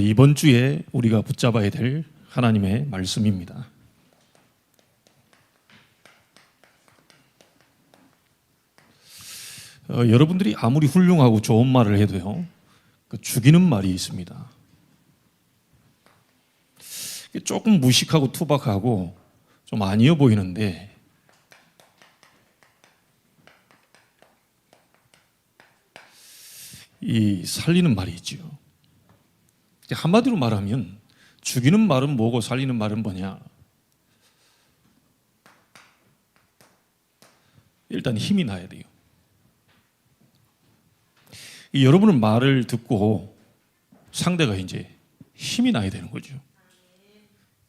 이번 주에 우리가 붙잡아야 될 하나님의 말씀입니다. 여러분들이 아무리 훌륭하고 좋은 말을 해도요, 죽이는 말이 있습니다. 조금 무식하고 투박하고 좀 아니어 보이는데 이 살리는 말이 있죠. 한마디로 말하면 죽이는 말은 뭐고 살리는 말은 뭐냐? 일단 힘이 나야 돼요. 여러분은 말을 듣고 상대가 이제 힘이 나야 되는 거죠.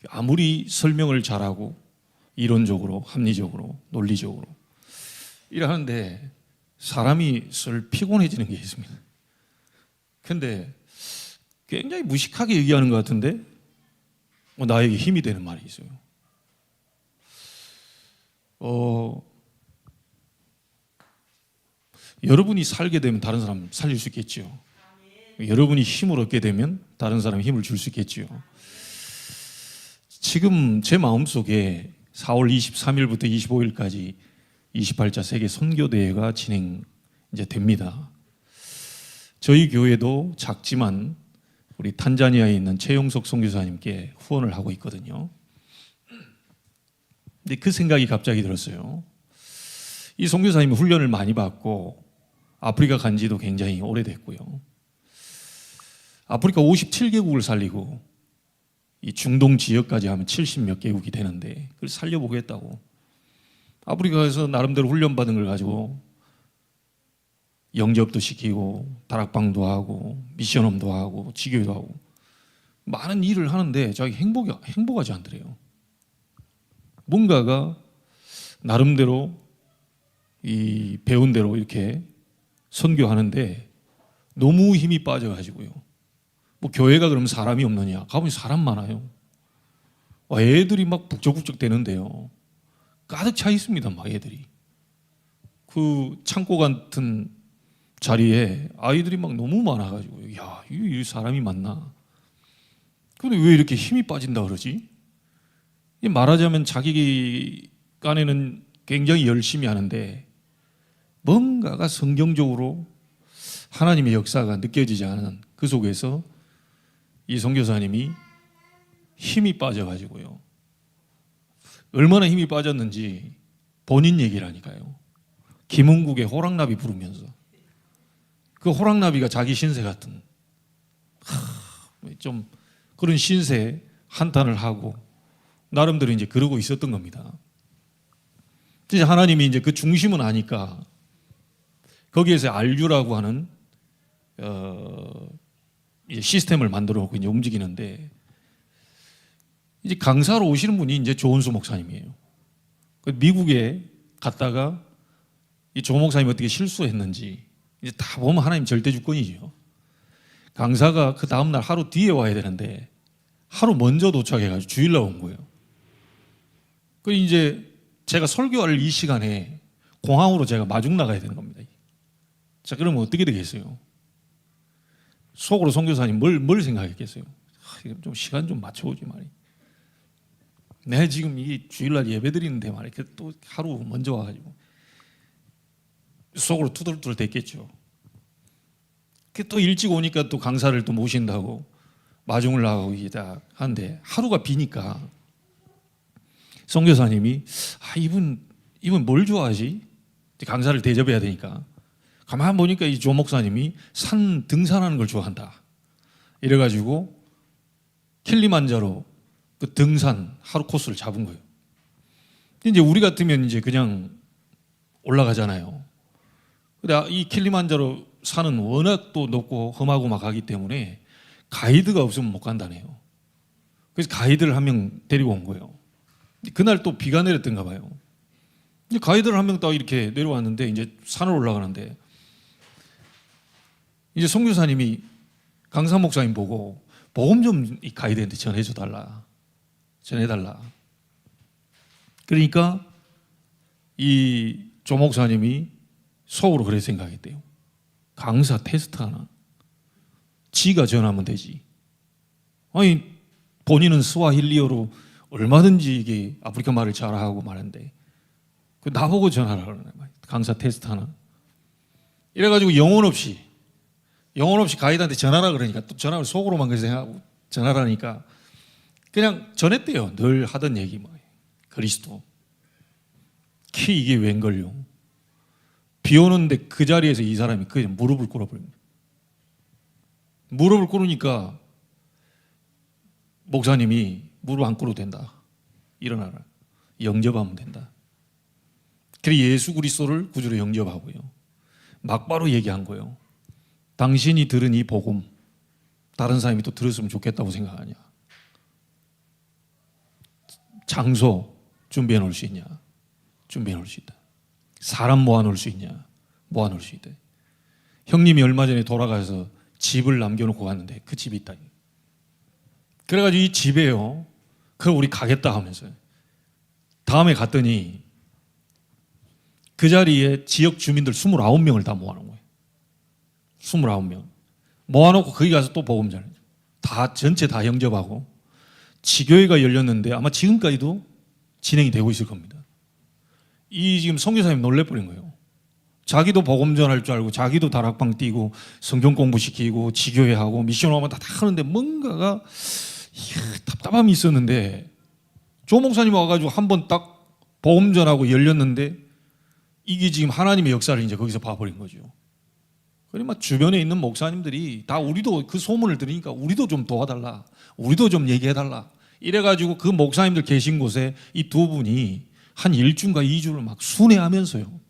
아무리 설명을 잘하고 이론적으로, 합리적으로, 논리적으로 이러는데 사람이 슬 피곤해지는 게 있습니다. 그런데 굉장히 무식하게 얘기하는 것 같은데 나에게 힘이 되는 말이 있어요. 여러분이 살게 되면 다른 사람 살릴 수 있겠죠. 여러분이 힘을 얻게 되면 다른 사람 힘을 줄 수 있겠죠. 지금 제 마음속에 4월 23일부터 25일까지 28자 세계 선교대회가 진행 이제 됩니다. 저희 교회도 작지만 우리 탄자니아에 있는 최용석 선교사님께 후원을 하고 있거든요. 근데 그 생각이 갑자기 들었어요. 이 선교사님이 훈련을 많이 받고 아프리카 간 지도 굉장히 오래됐고요. 아프리카 57개국을 살리고 이 중동 지역까지 하면 70몇 개국이 되는데 그걸 살려보겠다고 아프리카에서 나름대로 훈련받은 걸 가지고 영접도 시키고 다락방도 하고 미션홈도 하고 지교도 하고 많은 일을 하는데 자기 행복하지 않더래요. 뭔가가 나름대로 이 배운 대로 이렇게 선교하는데 너무 힘이 빠져가지고요. 뭐 교회가 그러면 사람이 없느냐? 가보니 사람 많아요. 애들이 막 북적북적 되는데요. 가득 차 있습니다, 막 애들이. 그 창고 같은 자리에 아이들이 막 너무 많아가지고, 야, 이 사람이 많나? 근데 왜 이렇게 힘이 빠진다 그러지? 말하자면 자기 깐에는 굉장히 열심히 하는데 뭔가가 성경적으로 하나님의 역사가 느껴지지 않은 그 속에서 이 선교사님이 힘이 빠져가지고요. 얼마나 힘이 빠졌는지 본인 얘기라니까요. 김은국의 호랑나비 부르면서 그 호랑나비가 자기 신세 같은 좀 그런 신세 한탄을 하고 나름대로 이제 그러고 있었던 겁니다. 이제 하나님이 이제 그 중심은 아니까 거기에서 RU라고 하는 시스템을 만들어 놓고 이제 움직이는데 이제 강사로 오시는 분이 이제 조은수 목사님이에요. 미국에 갔다가 이 조 목사님이 어떻게 실수했는지 이제 다 보면 하나님 절대 주권이죠. 강사가 그 다음날 하루 뒤에 와야 되는데 하루 먼저 도착해가지고 주일날 온 거예요. 그 이제 제가 설교할 이 시간에 공항으로 제가 마중 나가야 되는 겁니다. 자, 그러면 어떻게 되겠어요? 속으로 선교사님 뭘 생각했겠어요? 좀 시간 좀 맞춰오지 말이. 내가 지금 이 주일날 예배 드리는데 말이야. 또 하루 먼저 와가지고 속으로 투덜투덜 됐겠죠. 또 일찍 오니까 또 강사를 또 모신다고 마중을 나가고 이다 하는데 하루가 비니까 선교사님이 이분 뭘 좋아하지? 강사를 대접해야 되니까 가만 보니까 이 조 목사님이 산 등산하는 걸 좋아한다. 이래가지고 킬리만자로 그 등산 하루 코스를 잡은 거예요. 이제 우리 같으면 이제 그냥 올라가잖아요. 근데 이 킬리만자로 산은 워낙 또 높고 험하고 막 하기 때문에 가이드가 없으면 못 간다네요. 그래서 가이드를 한 명 데리고 온 거예요. 그날 또 비가 내렸던가 봐요. 가이드를 한 명 딱 이렇게 내려왔는데 이제 산을 올라가는데 이제 선교사님이 강사 목사님 보고 복음 좀 이 가이드한테 전해달라. 그러니까 이 조 목사님이 속으로 그렇게 생각했대요. 강사 테스트 하나. 지가 전하면 되지. 아니 본인은 스와힐리어로 얼마든지 이게 아프리카 말을 잘하고 말하는데 그 나보고 전화를 하는 거야. 강사 테스트 하나. 이래가지고 영혼 없이 가이드한테 전화라 그러니까 또 전화를 속으로만 그렇게 생각하고 전화를 하니까 그냥 전했대요. 늘 하던 얘기 뭐 그리스도. 이게 웬걸요? 비 오는데 그 자리에서 이 사람이 그 무릎을 꿇어버립니다. 무릎을 꿇으니까 목사님이 무릎 안 꿇어도 된다. 일어나라. 영접하면 된다. 그래서 예수 그리스도를 구주로 영접하고요. 막바로 얘기한 거예요. 당신이 들은 이 복음 다른 사람이 또 들었으면 좋겠다고 생각하냐? 장소 준비해 놓을 수 있냐? 준비해 놓을 수 있다. 사람 모아 놓을 수 있냐? 모아 놓을 수 있다. 형님이 얼마 전에 돌아가서 집을 남겨놓고 갔는데 그 집이 있다. 그래가지고 이 집에요. 그걸 우리 가겠다 하면서 다음에 갔더니 그 자리에 지역 주민들 29명을 다 모아놓은 거예요. 29명. 모아놓고 거기 가서 또 복음 전해요. 다 전체 다 영접하고 지교회가 열렸는데 아마 지금까지도 진행이 되고 있을 겁니다. 이 지금 선교사님 놀래버린 거예요. 자기도 복음 전할 줄 알고 자기도 다락방 뛰고 성경 공부시키고 지교회하고 미션 오면 다 하는데 뭔가가 답답함이 있었는데 조 목사님 와가지고 한번 딱 복음 전하고 열렸는데 이게 지금 하나님의 역사를 이제 거기서 봐버린 거죠. 그러니까 주변에 있는 목사님들이 다 우리도 그 소문을 들으니까 우리도 좀 도와달라, 우리도 좀 얘기해달라 이래가지고 그 목사님들 계신 곳에 이 두 분이 한 1주인가 2주를 막 순회하면서요.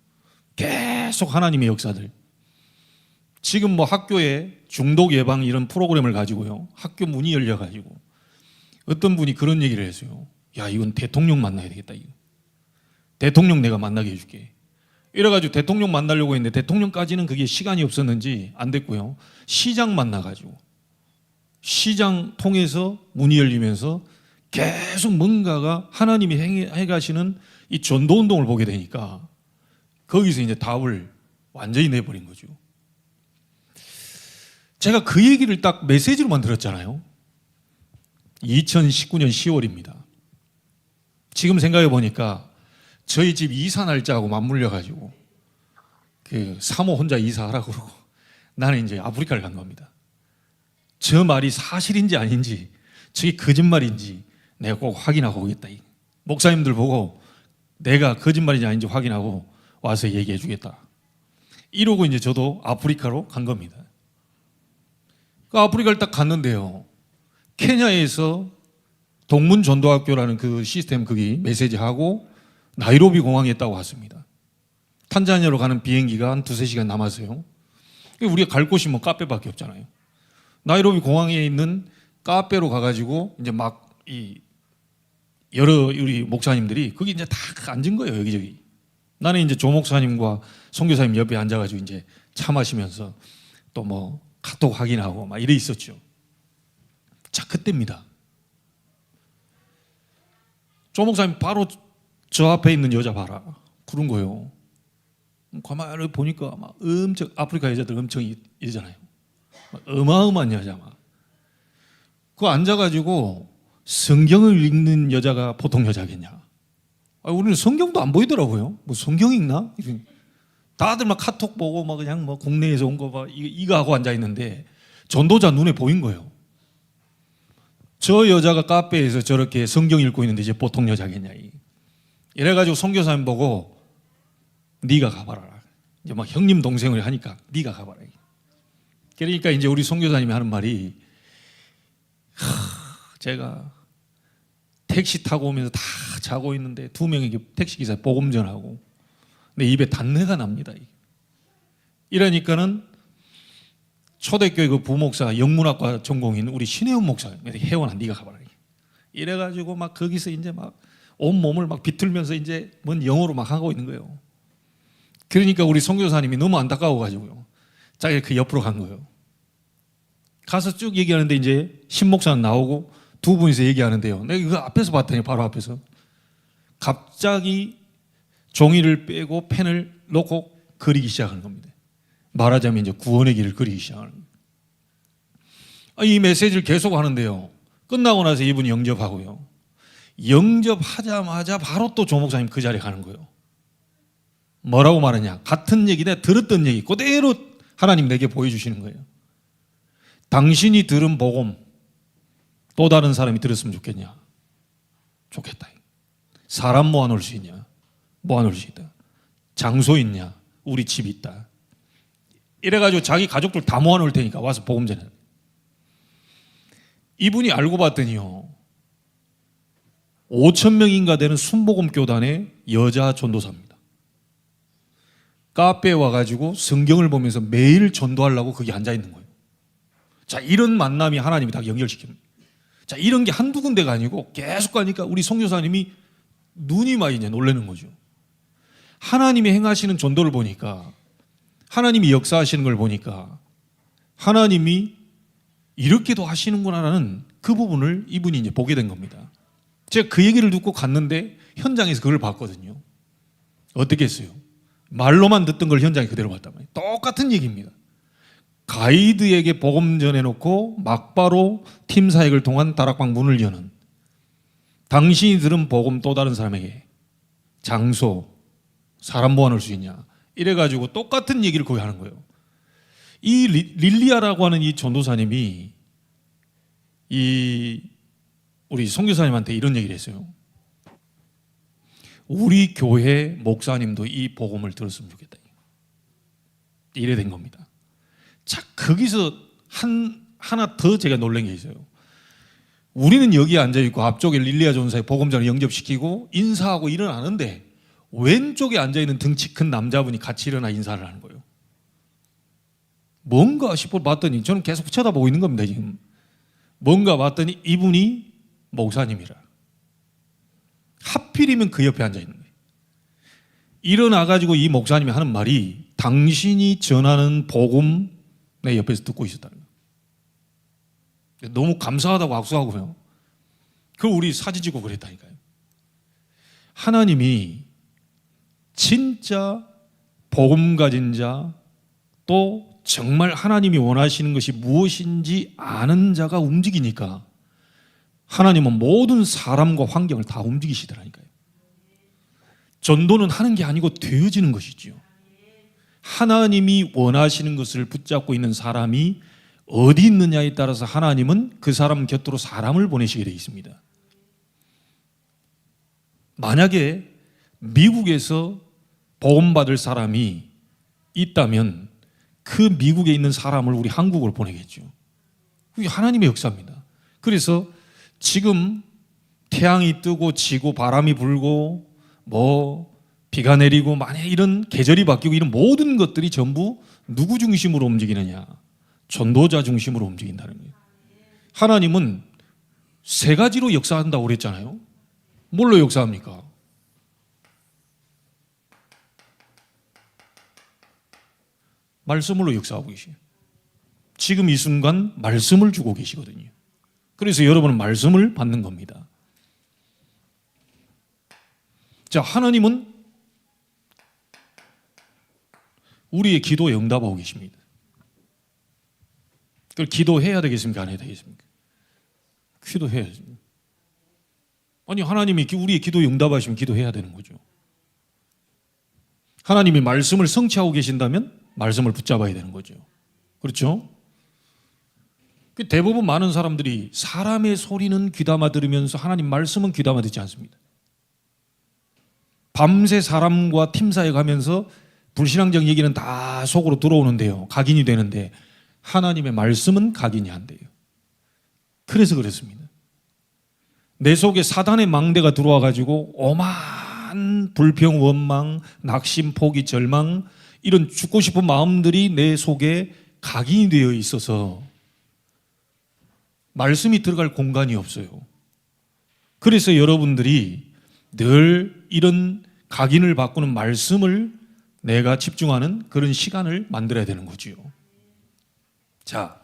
계속 하나님의 역사들. 지금 뭐 학교에 중독 예방 이런 프로그램을 가지고요. 학교 문이 열려가지고 어떤 분이 그런 얘기를 했어요. 야, 이건 대통령 만나야 되겠다. 이거. 대통령 내가 만나게 해줄게. 이래가지고 대통령 만나려고 했는데 대통령까지는 그게 시간이 없었는지 안 됐고요. 시장 만나가지고 시장 통해서 문이 열리면서 계속 뭔가가 하나님이 해가시는 이 전도운동을 보게 되니까 거기서 이제 답을 완전히 내버린 거죠. 제가 그 얘기를 딱 메시지로만 들었잖아요. 2019년 10월입니다. 지금 생각해 보니까 저희 집 이사 날짜하고 맞물려 가지고 그 사모 혼자 이사하라고 그러고 나는 이제 아프리카를 간 겁니다. 저 말이 사실인지 아닌지 저게 거짓말인지 내가 꼭 확인하고 오겠다. 목사님들 보고 내가 거짓말인지 아닌지 확인하고 와서 얘기해 주겠다. 이러고 이제 저도 아프리카로 간 겁니다. 그 아프리카를 딱 갔는데요. 케냐에서 동문전도학교라는 그 시스템 거기 메시지하고 나이로비 공항에 있다고 왔습니다. 탄자니아로 가는 비행기가 한 2-3시간 남았어요. 우리가 갈 곳이 뭐 카페밖에 없잖아요. 나이로비 공항에 있는 카페로 가가지고 이제 막 이 여러 우리 목사님들이 거기 이제 다 앉은 거예요. 여기저기. 나는 이제 조 목사님과 선교사님 옆에 앉아가지고 이제 차 마시면서 또 뭐 카톡 확인하고 막 이래 있었죠. 자, 그때입니다. 조 목사님 바로 저 앞에 있는 여자 봐라. 그런 거예요. 가만히 보니까 막 엄청 아프리카 여자들 엄청 이러잖아요. 어마어마한 여자 막. 그거 앉아가지고 성경을 읽는 여자가 보통 여자겠냐? 우리는 성경도 안 보이더라고요. 뭐 성경 읽나? 다들 막 카톡 보고 막 그냥 뭐 국내에서 온 거 봐 이거 하고 앉아 있는데 전도자 눈에 보인 거예요. 저 여자가 카페에서 저렇게 성경 읽고 있는데 이제 보통 여자겠냐? 이래가지고 선교사님 보고 네가 가봐라. 이제 막 형님 동생을 하니까 네가 가봐라. 그러니까 이제 우리 선교사님이 하는 말이 제가 택시 타고 오면서 다 자고 있는데 2명에게 택시기사 복음 전하고 내 입에 단내가 납니다. 이러니까는 초대교회 그 부목사 영문학과 전공인 우리 신혜원 목사 혜원아 네가 가봐라. 이래가지고 막 거기서 이제 막 온몸을 막 비틀면서 이제 뭔 영어로 막 하고 있는 거예요. 그러니까 우리 선교사님이 너무 안타까워가지고요. 자기가 그 옆으로 간 거예요. 가서 쭉 얘기하는데 이제 신 목사는 나오고 두 분이서 얘기하는데요. 내가 그 앞에서 봤더니 바로 앞에서 갑자기 종이를 빼고 펜을 놓고 그리기 시작하는 겁니다. 말하자면 이제 구원의 길을 그리기 시작하는 거예요. 이 메시지를 계속 하는데요. 끝나고 나서 이분이 영접하고요. 영접하자마자 바로 또 조 목사님 그 자리에 가는 거예요. 뭐라고 말하냐? 같은 얘기, 내가 들었던 얘기 그대로 하나님 내게 보여주시는 거예요. 당신이 들은 복음 또 다른 사람이 들었으면 좋겠냐? 좋겠다. 사람 모아놓을 수 있냐? 모아놓을 수 있다. 장소 있냐? 우리 집 있다. 이래가지고 자기 가족들 다 모아놓을 테니까 와서 복음 전해. 이분이 알고 봤더니요, 5,000명인가 되는 순복음 교단의 여자 전도사입니다. 카페에 와가지고 성경을 보면서 매일 전도하려고 거기 앉아있는 거예요. 자, 이런 만남이 하나님이 다 연결시킵니다. 자, 이런 게 한두 군데가 아니고 계속 가니까 우리 선교사님이 눈이 막 이제 놀라는 거죠. 하나님이 행하시는 전도를 보니까, 하나님이 역사하시는 걸 보니까 하나님이 이렇게도 하시는구나라는 그 부분을 이분이 이제 보게 된 겁니다. 제가 그 얘기를 듣고 갔는데 현장에서 그걸 봤거든요. 어떻게 했어요? 말로만 듣던 걸 현장에 그대로 봤단 말이에요. 똑같은 얘기입니다. 가이드에게 복음 전해놓고 막바로 팀 사역을 통한 다락방 문을 여는, 당신이 들은 복음 또 다른 사람에게 장소, 사람 모아놓을 수 있냐, 이래가지고 똑같은 얘기를 거기 하는 거예요. 이 릴리아라고 하는 이 전도사님이 우리 선교사님한테 이런 얘기를 했어요. 우리 교회 목사님도 이 복음을 들었으면 좋겠다. 이래 된 겁니다. 자, 거기서 하나 더 제가 놀란 게 있어요. 우리는 여기 앉아있고 앞쪽에 릴리아 전사의 복음전을 영접시키고 인사하고 일어나는데 왼쪽에 앉아있는 덩치 큰 남자분이 같이 일어나 인사를 하는 거예요. 뭔가 싶어 봤더니, 저는 계속 쳐다보고 있는 겁니다, 지금. 뭔가 봤더니 이분이 목사님이라. 하필이면 그 옆에 앉아있는 거예요. 일어나가지고 이 목사님이 하는 말이, 당신이 전하는 복음 내 옆에서 듣고 있었다는 거예요. 너무 감사하다고 악수하고요. 그걸 우리 사진 찍고 그랬다니까요. 하나님이 진짜 복음 가진 자, 또 정말 하나님이 원하시는 것이 무엇인지 아는 자가 움직이니까 하나님은 모든 사람과 환경을 다 움직이시더라니까요. 전도는 하는 게 아니고 되어지는 것이지요. 하나님이 원하시는 것을 붙잡고 있는 사람이 어디 있느냐에 따라서 하나님은 그 사람 곁으로 사람을 보내시게 되어 있습니다. 만약에 미국에서 복음 받을 사람이 있다면 그 미국에 있는 사람을 우리 한국으로 보내겠죠. 그게 하나님의 역사입니다. 그래서 지금 태양이 뜨고 지고 바람이 불고 비가 내리고 만약 이런 계절이 바뀌고 이런 모든 것들이 전부 누구 중심으로 움직이느냐? 전도자 중심으로 움직인다는 거예요. 하나님은 세 가지로 역사한다고 그랬잖아요. 뭘로 역사합니까? 말씀으로 역사하고 계시요. 지금 이 순간 말씀을 주고 계시거든요. 그래서 여러분은 말씀을 받는 겁니다. 자, 하나님은 우리의 기도에 응답하고 계십니다. 그걸 기도해야 되겠습니까? 안 해야 되겠습니까? 기도해야죠. 아니, 하나님이 우리의 기도에 응답하시면 기도해야 되는 거죠. 하나님이 말씀을 성취하고 계신다면 말씀을 붙잡아야 되는 거죠. 그렇죠? 대부분 많은 사람들이 사람의 소리는 귀담아 들으면서 하나님 말씀은 귀담아 듣지 않습니다. 밤새 사람과 팀사에 가면서 불신앙적 얘기는 다 속으로 들어오는데요. 각인이 되는데 하나님의 말씀은 각인이 안 돼요. 그래서 그렇습니다. 내 속에 사단의 망대가 들어와 가지고 오만 불평, 원망, 낙심, 포기, 절망, 이런 죽고 싶은 마음들이 내 속에 각인이 되어 있어서 말씀이 들어갈 공간이 없어요. 그래서 여러분들이 늘 이런 각인을 바꾸는 말씀을 내가 집중하는 그런 시간을 만들어야 되는 거지요. 자,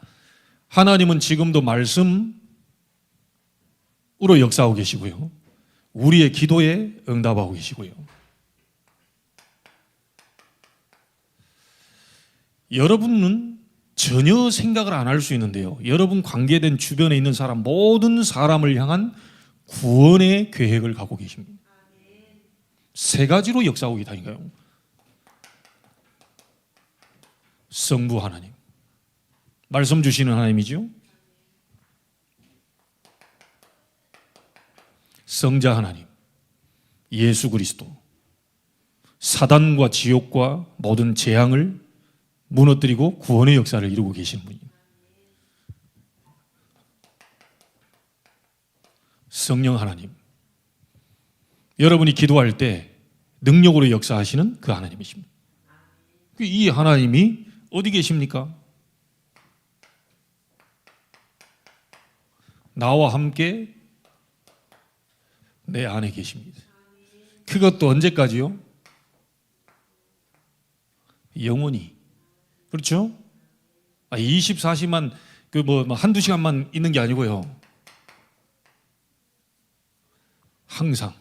하나님은 지금도 말씀으로 역사하고 계시고요. 우리의 기도에 응답하고 계시고요. 여러분은 전혀 생각을 안 할 수 있는데요. 여러분 관계된 주변에 있는 사람 모든 사람을 향한 구원의 계획을 갖고 계십니다. 세 가지로 역사하고 있다니까요. 성부 하나님, 말씀 주시는 하나님이죠. 성자 하나님, 예수 그리스도, 사단과 지옥과 모든 재앙을 무너뜨리고 구원의 역사를 이루고 계시는 분입니다. 성령 하나님, 여러분이 기도할 때 능력으로 역사하시는 그 하나님이십니다. 이 하나님이 어디 계십니까? 나와 함께 내 안에 계십니다. 그것도 언제까지요? 영원히. 그렇죠? 24시만 한두 시간만 있는 게 아니고요. 항상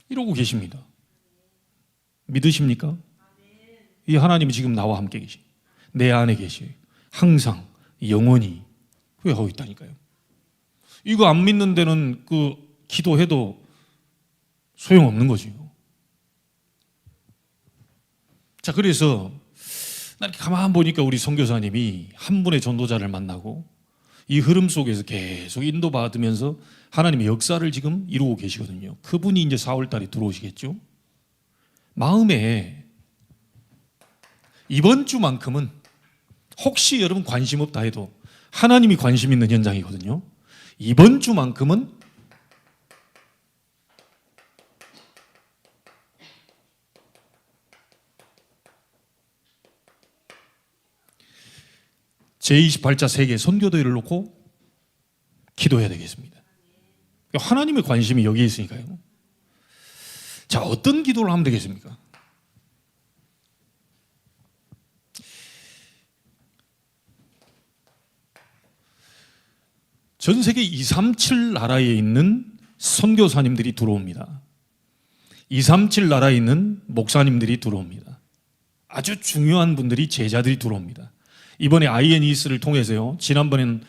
이러고 계십니다. 믿으십니까? 이 하나님이 지금 나와 함께 계시. 내 안에 계시. 항상 영원히 후회하고 있다니까요. 이거 안 믿는 데는 기도해도 소용없는 거죠. 자, 그래서 나 이렇게 가만 보니까 우리 선교사님이 한 분의 전도자를 만나고 이 흐름 속에서 계속 인도받으면서 하나님의 역사를 지금 이루고 계시거든요. 그분이 이제 4월 달에 들어오시겠죠. 마음에 이번 주만큼은 혹시 여러분 관심 없다 해도 하나님이 관심 있는 현장이거든요. 이번 주만큼은 제28차 세계 선교대회를 놓고 기도해야 되겠습니다. 하나님의 관심이 여기에 있으니까요. 자, 어떤 기도를 하면 되겠습니까? 전 세계 237 나라에 있는 선교사님들이 들어옵니다. 237 나라에 있는 목사님들이 들어옵니다. 아주 중요한 분들이, 제자들이 들어옵니다. 이번에 INES를 통해서요, 지난번엔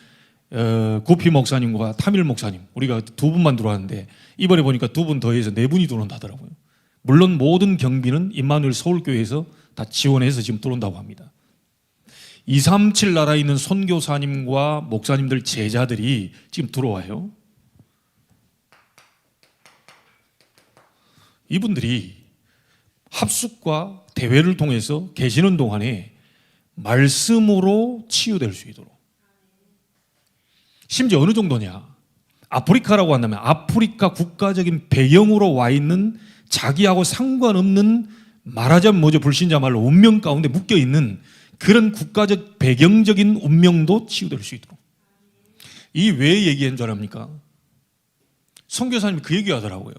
구피 목사님과 타밀 목사님, 우리가 두 분만 들어왔는데 이번에 보니까 두 분 더해서 네 분이 들어온다더라고요. 물론 모든 경비는 임마누엘 서울교회에서 다 지원해서 지금 들어온다고 합니다. 237 나라에 있는 선교사님과 목사님들, 제자들이 지금 들어와요. 이분들이 합숙과 대회를 통해서 계시는 동안에 말씀으로 치유될 수 있도록, 심지어 어느 정도냐, 아프리카라고 한다면 아프리카 국가적인 배경으로 와 있는 자기하고 상관없는, 말하자면 뭐죠, 불신자 말로 운명 가운데 묶여있는 그런 국가적 배경적인 운명도 치유될 수 있도록. 이 왜 얘기한 줄 압니까? 선교사님이 그 얘기 하더라고요.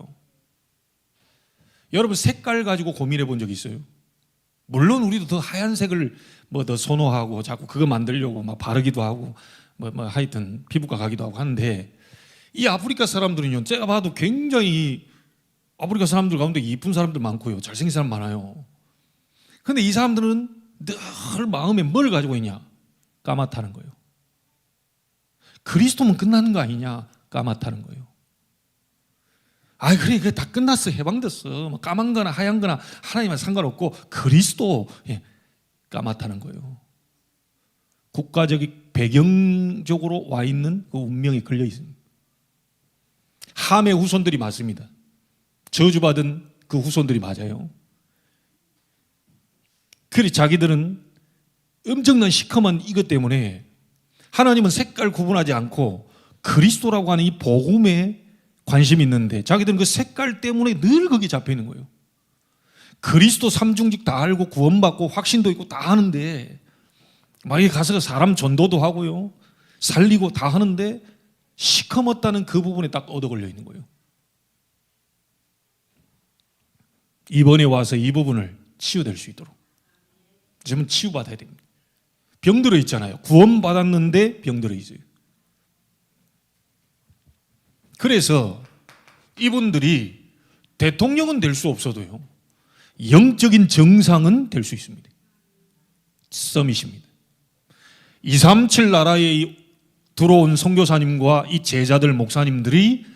여러분 색깔 가지고 고민해 본 적 있어요? 물론 우리도 더 하얀색을 더 선호하고 자꾸 그거 만들려고 막 바르기도 하고 하여튼 피부과 가기도 하고 하는데, 이 아프리카 사람들은요, 제가 봐도 굉장히 아프리카 사람들 가운데 이쁜 사람들 많고요, 잘생긴 사람 많아요. 근데 이 사람들은 늘 마음에 뭘 가지고 있냐? 까맣다는 거예요. 그리스도면 끝나는 거 아니냐? 까맣다는 거예요. 그래 다 끝났어, 해방됐어, 까만 거나 하얀 거나 하나님과 상관없고 그리스도, 까맣다는 거예요. 국가적인 배경적으로 와 있는 그 운명에 걸려 있습니다. 함의 후손들이 맞습니다. 저주받은 그 후손들이 맞아요. 그래 자기들은 엄청난 시커먼 이것 때문에 하나님은 색깔 구분하지 않고 그리스도라고 하는 이 복음에 관심이 있는데, 자기들은 그 색깔 때문에 늘 거기 잡혀 있는 거예요. 그리스도 삼중직 다 알고 구원받고 확신도 있고 다 하는데, 만약에 가서 사람 전도도 하고요, 살리고 다 하는데 시커멓다는 그 부분에 딱 얻어 걸려 있는 거예요. 이번에 와서 이 부분을 치유될 수 있도록 지금은 치유받아야 됩니다. 병들어 있잖아요. 구원받았는데 병들어 있어요. 그래서 이분들이 대통령은 될 수 없어도요, 영적인 정상은 될 수 있습니다. 서밋입니다. 237 나라에 들어온 선교사님과 이 제자들 목사님들이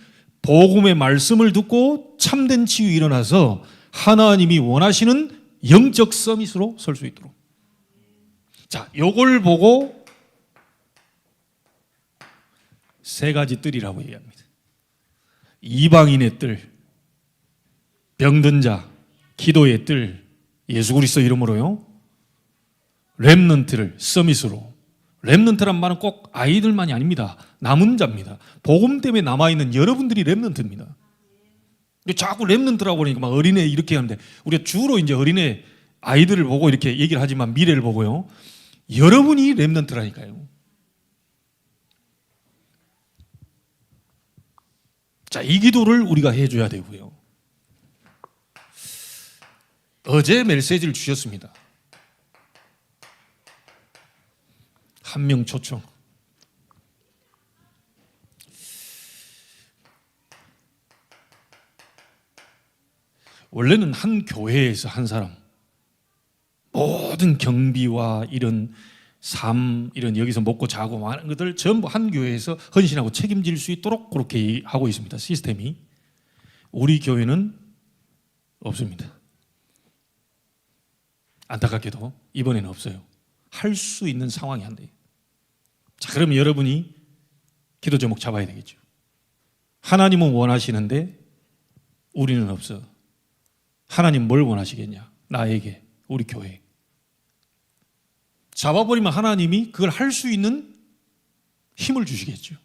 복음의 말씀을 듣고 참된 치유 일어나서 하나님이 원하시는 영적 서밋으로 설 수 있도록. 자, 요걸 보고 세 가지 뜰이라고 얘기합니다. 이방인의 뜰, 병든 자, 기도의 뜰, 예수 그리스도 이름으로요. 렘넌트를 서밋으로. 렘넌트란 말은 꼭 아이들만이 아닙니다. 남은 자입니다. 복음 때문에 남아있는 여러분들이 렘넌트입니다. 자꾸 렘넌트라고 그러니까 막 어린애 이렇게 하는데 우리가 주로 이제 어린애 아이들을 보고 이렇게 얘기를 하지만 미래를 보고요. 여러분이 렘넌트라니까요. 자, 이 기도를 우리가 해줘야 되고요. 어제 메시지를 주셨습니다. 한 명 초청. 원래는 한 교회에서 한 사람, 모든 경비와 이런 삶, 이런 여기서 먹고 자고 많은 것들 전부 한 교회에서 헌신하고 책임질 수 있도록 그렇게 하고 있습니다. 시스템이. 우리 교회는 없습니다. 안타깝게도 이번에는 없어요. 할 수 있는 상황이 안 돼요. 자, 그럼 여러분이 기도 제목 잡아야 되겠죠. 하나님은 원하시는데 우리는 없어. 하나님 뭘 원하시겠냐? 나에게, 우리 교회. 잡아버리면 하나님이 그걸 할 수 있는 힘을 주시겠죠.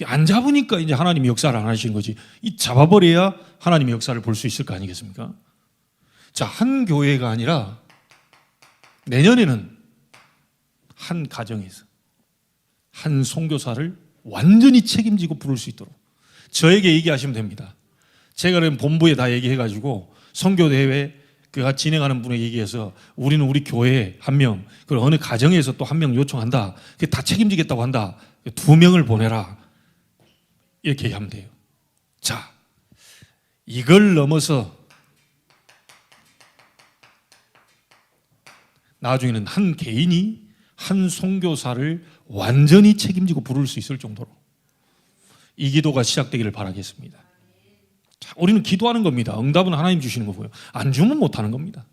안 잡으니까 이제 하나님이 역사를 안 하시는 거지. 이 잡아버려야 하나님의 역사를 볼 수 있을 거 아니겠습니까? 자, 한 교회가 아니라 내년에는 한 가정에서 한 선교사를 완전히 책임지고 부를 수 있도록 저에게 얘기하시면 됩니다. 제가 그럼 본부에 다 얘기해가지고 선교대회 그가 진행하는 분에게 얘기해서 우리는 우리 교회에 한 명, 그리고 어느 가정에서 또 한 명 요청한다. 그게 다 책임지겠다고 한다. 2명을 보내라. 이렇게 얘기하면 돼요. 자, 이걸 넘어서 나중에는 한 개인이 한 선교사를 완전히 책임지고 부를 수 있을 정도로 이 기도가 시작되기를 바라겠습니다. 자, 우리는 기도하는 겁니다. 응답은 하나님 주시는 거고요. 안 주면 못하는 겁니다.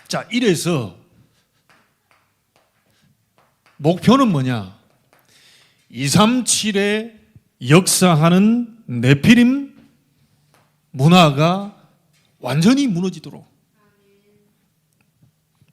자, 이래서 목표는 뭐냐? 237에 역사하는 네피림 문화가 완전히 무너지도록,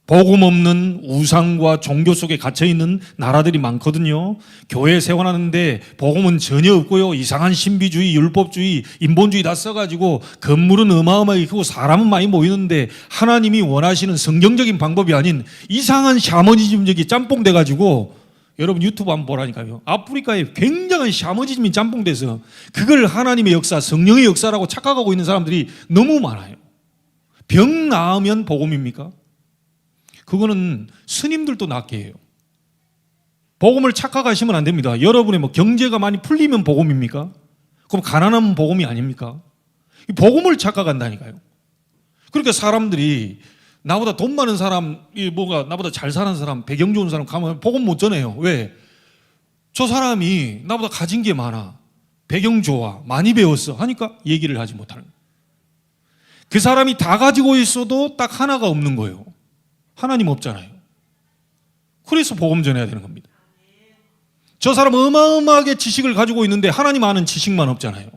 복음 없는 우상과 종교 속에 갇혀있는 나라들이 많거든요. 교회 세워놨는데 복음은 전혀 없고요. 이상한 신비주의, 율법주의, 인본주의 다 써가지고 건물은 어마어마하게 크고 사람은 많이 모이는데 하나님이 원하시는 성경적인 방법이 아닌 이상한 샤머니즘적이 짬뽕 돼가지고, 여러분 유튜브 한번 보라니까요. 아프리카에 굉장한 샤머니즘이 짬뽕돼서 그걸 하나님의 역사, 성령의 역사라고 착각하고 있는 사람들이 너무 많아요. 병 나으면 복음입니까? 그거는 스님들도 낫게 해요. 복음을 착각하시면 안 됩니다. 여러분의 뭐 경제가 많이 풀리면 복음입니까? 그럼 가난하면 복음이 아닙니까? 복음을 착각한다니까요. 그러니까 사람들이 나보다 돈 많은 사람, 뭐가 나보다 잘 사는 사람, 배경 좋은 사람 가면 복음 못 전해요. 왜? 저 사람이 나보다 가진 게 많아, 배경 좋아, 많이 배웠어 하니까 얘기를 하지 못하는 거예요. 그 사람이 다 가지고 있어도 딱 하나가 없는 거예요. 하나님 없잖아요. 그래서 복음 전해야 되는 겁니다. 저 사람 어마어마하게 지식을 가지고 있는데 하나님 아는 지식만 없잖아요.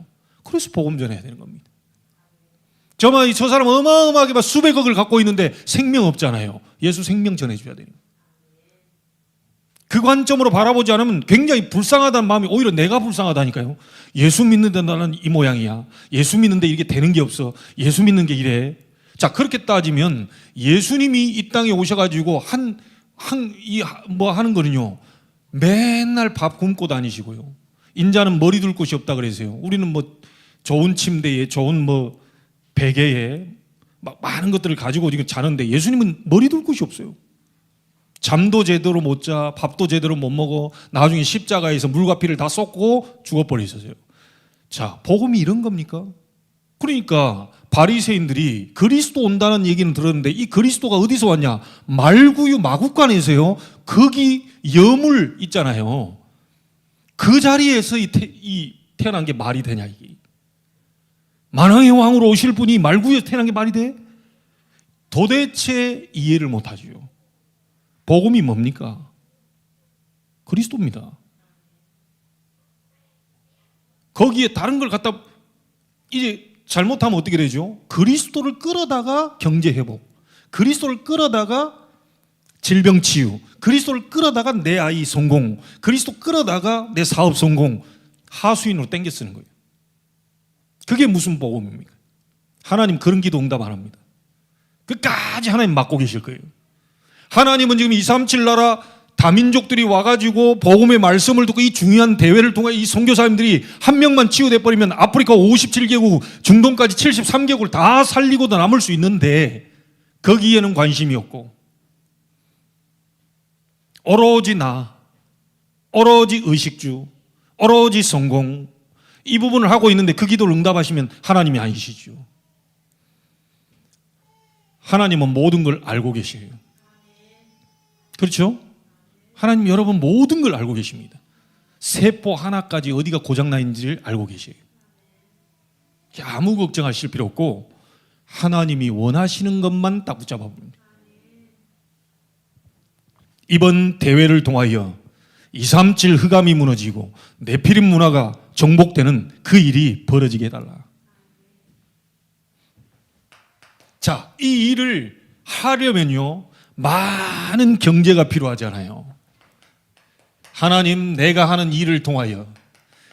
그래서 복음 전해야 되는 겁니다. 저 사람 어마어마하게 막 수백억을 갖고 있는데 생명 없잖아요. 예수 생명 전해줘야 돼요. 그 관점으로 바라보지 않으면 굉장히 불쌍하다는 마음이 오히려 내가 불쌍하다니까요. 예수 믿는데 나는 이 모양이야. 예수 믿는데 이게 되는 게 없어. 예수 믿는 게 이래. 자, 그렇게 따지면 예수님이 이 땅에 오셔가지고 뭐 하는 거는요, 맨날 밥 굶고 다니시고요. 인자는 머리 둘 곳이 없다 그래서요. 우리는 뭐 좋은 침대에, 좋은 뭐 베개에 막 많은 것들을 가지고 지금 자는데 예수님은 머리 둘 곳이 없어요. 잠도 제대로 못 자, 밥도 제대로 못 먹어. 나중에 십자가에서 물과 피를 다 쏟고 죽어버리셨어요. 자, 복음이 이런 겁니까? 그러니까 바리새인들이 그리스도 온다는 얘기는 들었는데 이 그리스도가 어디서 왔냐? 말구유 마국간에서요. 거기 여물 있잖아요. 그 자리에서 태어난 게 말이 되냐 이게. 만왕의 왕으로 오실 분이 말구유에서 태어난 게 말이 돼? 도대체 이해를 못하죠. 복음이 뭡니까? 그리스도입니다. 거기에 다른 걸 갖다 이제 잘못하면 어떻게 되죠? 그리스도를 끌어다가 경제 회복, 그리스도를 끌어다가 질병 치유, 그리스도를 끌어다가 내 아이 성공, 그리스도 끌어다가 내 사업 성공, 하수인으로 땡겨 쓰는 거예요. 그게 무슨 복음입니까? 하나님 그런 기도 응답 안 합니다. 끝까지 하나님 맡고 계실 거예요. 하나님은 지금 237 나라 다민족들이 와가지고 복음의 말씀을 듣고 이 중요한 대회를 통해 이 선교사님들이 한 명만 치유돼 버리면 아프리카 57개국, 중동까지 73개국을 다 살리고도 남을 수 있는데 거기에는 관심이 없고 오로지 오로지 의식주, 오로지 성공, 이 부분을 하고 있는데 그 기도를 응답하시면 하나님이 아니시죠. 하나님은 모든 걸 알고 계셔요. 그렇죠? 하나님 여러분 모든 걸 알고 계십니다. 세포 하나까지 어디가 고장나 있는지를 알고 계셔요. 아무 걱정하실 필요 없고 하나님이 원하시는 것만 딱 붙잡아 봅니다. 이번 대회를 통하여 237 흑암이 무너지고 네피림 문화가 정복되는 그 일이 벌어지게 해달라. 자, 이 일을 하려면요 많은 경제가 필요하잖아요. 하나님, 내가 하는 일을 통하여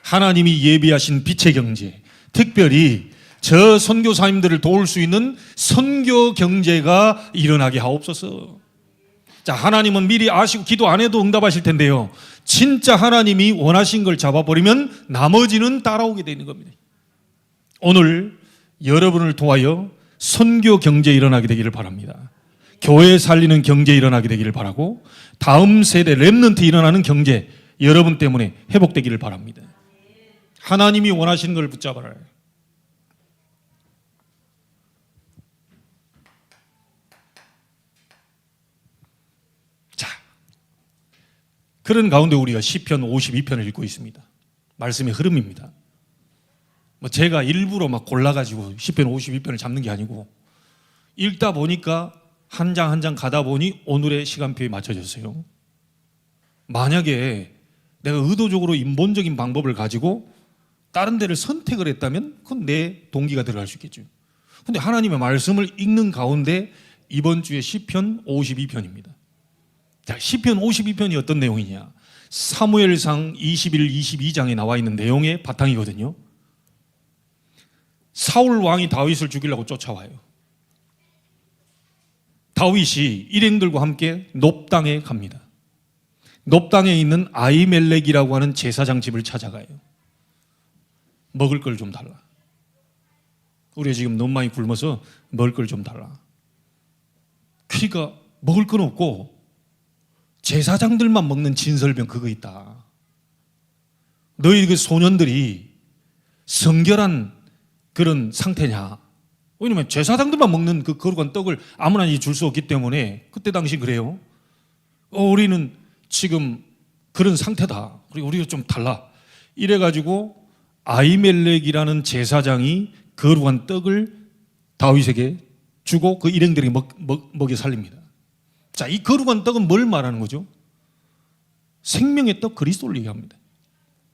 하나님이 예비하신 빛의 경제, 특별히 저 선교사님들을 도울 수 있는 선교 경제가 일어나게 하옵소서. 자, 하나님은 미리 아시고 기도 안 해도 응답하실 텐데요, 진짜 하나님이 원하신 걸 잡아버리면 나머지는 따라오게 되는 겁니다. 오늘 여러분을 통하여 선교 경제 일어나게 되기를 바랍니다. 교회 살리는 경제 일어나게 되기를 바라고 다음 세대 렘넌트 일어나는 경제 여러분 때문에 회복되기를 바랍니다. 하나님이 원하시는 걸 붙잡아라. 자, 그런 가운데 우리가 시편 52편을 읽고 있습니다. 말씀의 흐름입니다. 제가 일부러 막 골라가지고 시편 52편을 잡는 게 아니고 읽다 보니까 한 장 한 장 가다 보니 오늘의 시간표에 맞춰졌어요. 만약에 내가 의도적으로 인본적인 방법을 가지고 다른 데를 선택을 했다면 그건 내 동기가 들어갈 수 있겠죠. 그런데 하나님의 말씀을 읽는 가운데 이번 주에 시편 52편입니다. 자, 시편 52편이 어떤 내용이냐? 사무엘상 21, 22장에 나와 있는 내용의 바탕이거든요. 사울 왕이 다윗을 죽이려고 쫓아와요. 다윗이 일행들과 함께 놉당에 갑니다. 놉당에 있는 아히멜렉이라고 하는 제사장 집을 찾아가요. 먹을 걸 좀 달라. 우리가 지금 너무 많이 굶어서 먹을 걸 좀 달라. 그러니까 먹을 건 없고 제사장들만 먹는 진설병 그거 있다. 너희 그 소년들이 성결한 그런 상태냐? 왜냐면 제사장들만 먹는 그 거룩한 떡을 아무나 줄 수 없기 때문에 그때 당시 그래요. 우리는 지금 그런 상태다. 그리고 우리가 좀 달라. 이래가지고 아히멜렉이라는 제사장이 거룩한 떡을 다윗에게 주고 그 일행들에게 먹여 살립니다. 자, 이 거룩한 떡은 뭘 말하는 거죠? 생명의 떡 그리스도를 얘기합니다.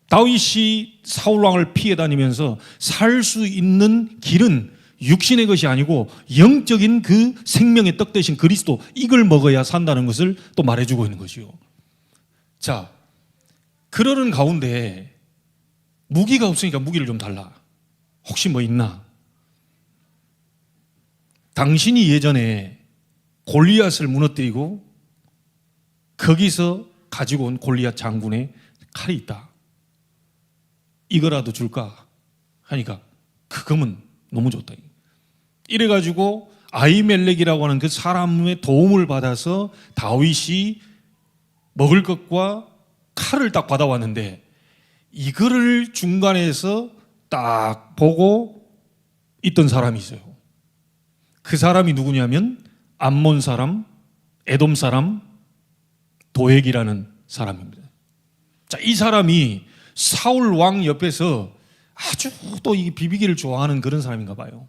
다윗이 사울왕을 피해 다니면서 살 수 있는 길은 육신의 것이 아니고 영적인 그 생명의 떡 대신 그리스도, 이걸 먹어야 산다는 것을 또 말해주고 있는 거죠. 자, 그러는 가운데 무기가 없으니까 무기를 좀 달라. 혹시 뭐 있나? 당신이 예전에 골리앗을 무너뜨리고 거기서 가지고 온 골리앗 장군의 칼이 있다. 이거라도 줄까? 하니까 그거면 너무 좋다. 이래가지고 아히멜렉이라고 하는 그 사람의 도움을 받아서 다윗이 먹을 것과 칼을 딱 받아왔는데 이거를 중간에서 딱 보고 있던 사람이 있어요. 그 사람이 누구냐면 암몬 사람, 에돔 사람, 도액이라는 사람입니다. 자, 이 사람이 사울 왕 옆에서 아주 또 이 비비기를 좋아하는 그런 사람인가 봐요.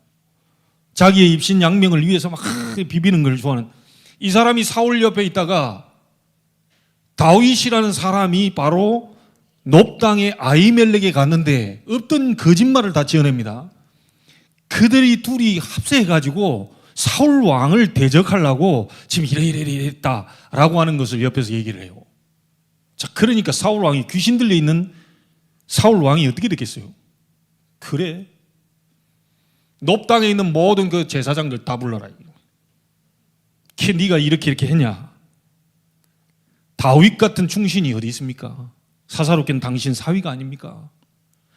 자기의 입신 양명을 위해서 막 비비는 걸 좋아하는 이 사람이 사울 옆에 있다가 다윗이라는 사람이 바로 놉 땅의 아히멜렉에 갔는데 없던 거짓말을 다 지어냅니다. 그들이 둘이 합세해가지고 사울 왕을 대적하려고 지금 이래 했다라고 하는 것을 옆에서 얘기를 해요. 자, 그러니까 사울 왕이 귀신 들려 있는 사울 왕이 어떻게 됐겠어요? 그래, 놉 땅에 있는 모든 그 제사장들 다 불러라. 네가 이렇게 했냐? 다윗 같은 충신이 어디 있습니까? 사사롭게는 당신 사위가 아닙니까?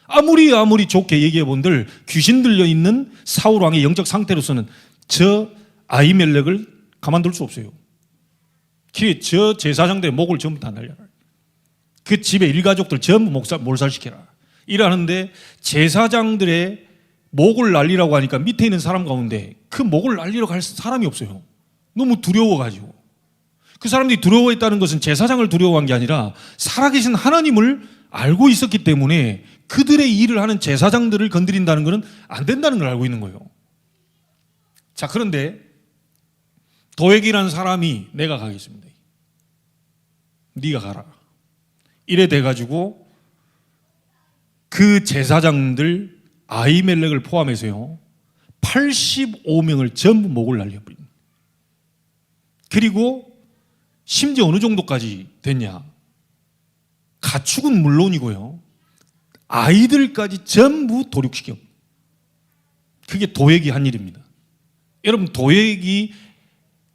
아무리 좋게 얘기해 본들 귀신 들려 있는 사울 왕의 영적 상태로서는 저 아히멜렉을 가만둘 수 없어요. 저 제사장들의 목을 전부 다 날려라. 그 집의 일가족들 전부 몰살시켜라. 이러는데 제사장들의 목을 날리라고 하니까 밑에 있는 사람 가운데 그 목을 날리러 갈 사람이 없어요. 너무 두려워가지고. 그 사람들이 두려워했다는 것은 제사장을 두려워한 게 아니라 살아계신 하나님을 알고 있었기 때문에 그들의 일을 하는 제사장들을 건드린다는 것은 안 된다는 걸 알고 있는 거예요. 자, 그런데 도액이라는 사람이 내가 가겠습니다. 네가 가라. 이래 돼가지고 그 제사장들 아히멜렉을 포함해서요 85명을 전부 목을 날려버립니다. 그리고 심지어 어느 정도까지 됐냐? 가축은 물론이고요 아이들까지 전부 도륙시켜. 그게 도액이 한 일입니다. 여러분, 도액이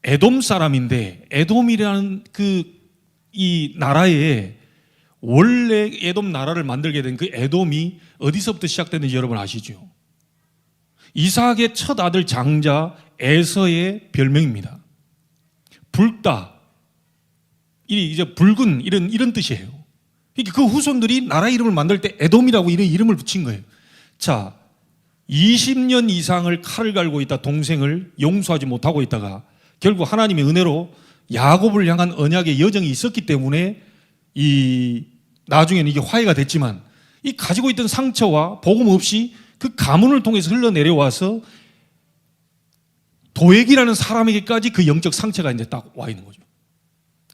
에돔 사람인데 에돔이라는 이 나라에 원래 에돔 나라를 만들게 된 그 에돔이 어디서부터 시작됐는지 여러분 아시죠? 이삭의 첫 아들 장자 에서의 별명입니다. 붉다, 이제 붉은 이런 뜻이에요. 그 후손들이 나라 이름을 만들 때 에돔이라고 이런 이름을 붙인 거예요. 자, 20년 이상을 칼을 갈고 있다 동생을 용서하지 못하고 있다가 결국 하나님의 은혜로 야곱을 향한 언약의 여정이 있었기 때문에 나중에는 이게 화해가 됐지만 이 가지고 있던 상처와 복음 없이 그 가문을 통해서 흘러내려와서 도액이라는 사람에게까지 그 영적 상처가 이제 딱 와 있는 거죠.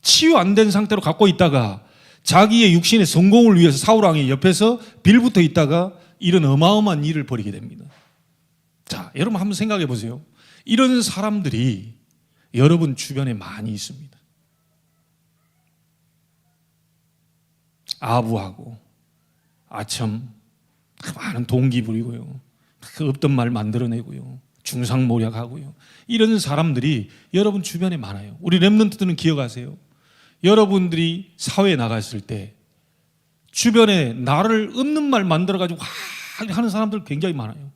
치유 안 된 상태로 갖고 있다가 자기의 육신의 성공을 위해서 사울왕의 옆에서 빌붙어 있다가 이런 어마어마한 일을 벌이게 됩니다. 자, 여러분 한번 생각해 보세요. 이런 사람들이 여러분 주변에 많이 있습니다. 아부하고 아첨 많은 동기 부리고요, 그 없던 말 만들어내고요, 중상모략하고요, 이런 사람들이 여러분 주변에 많아요. 우리 렘넌트들은 기억하세요. 여러분들이 사회에 나갔을 때 주변에 나를 없는 말 만들어가지고 하는 사람들 굉장히 많아요.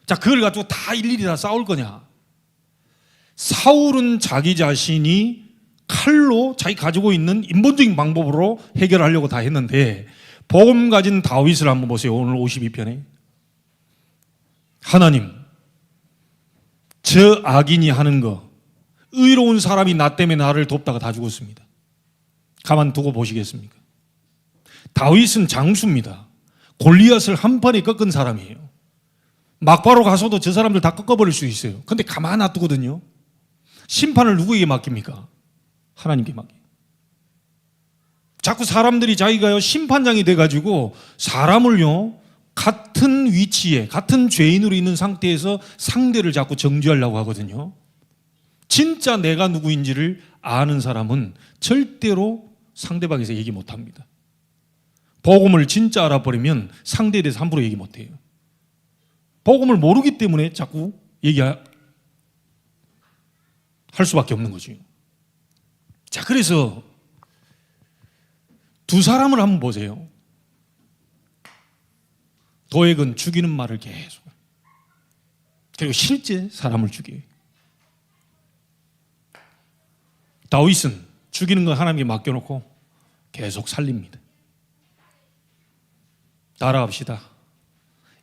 자, 그걸 가지고 다 일일이 다 싸울 거냐? 사울은 자기 자신이 칼로 자기 가지고 있는 인본적인 방법으로 해결하려고 다 했는데 복음 가진 다윗을 한번 보세요. 오늘 52편에 하나님, 저 악인이 하는 거, 의로운 사람이 나 때문에 나를 돕다가 다 죽었습니다. 가만 두고 보시겠습니까? 다윗은 장수입니다. 골리앗을 한 판에 꺾은 사람이에요. 막바로 가서도 저 사람들 다 꺾어버릴 수 있어요. 근데 가만 놔두거든요. 심판을 누구에게 맡깁니까? 하나님께 맡겨요. 자꾸 사람들이 자기가요 심판장이 돼가지고 사람을요 같은 위치에 같은 죄인으로 있는 상태에서 상대를 자꾸 정죄하려고 하거든요. 진짜 내가 누구인지를 아는 사람은 절대로 상대방에서 얘기 못합니다. 복음을 진짜 알아버리면 상대에 대해서 함부로 얘기 못해요. 복음을 모르기 때문에 자꾸 얘기할 수밖에 없는 거죠. 자, 그래서 두 사람을 한번 보세요. 도액은 죽이는 말을 계속, 그리고 실제 사람을 죽여요. 다윗은 죽이는 건 하나님께 맡겨놓고 계속 살립니다. 따라합시다.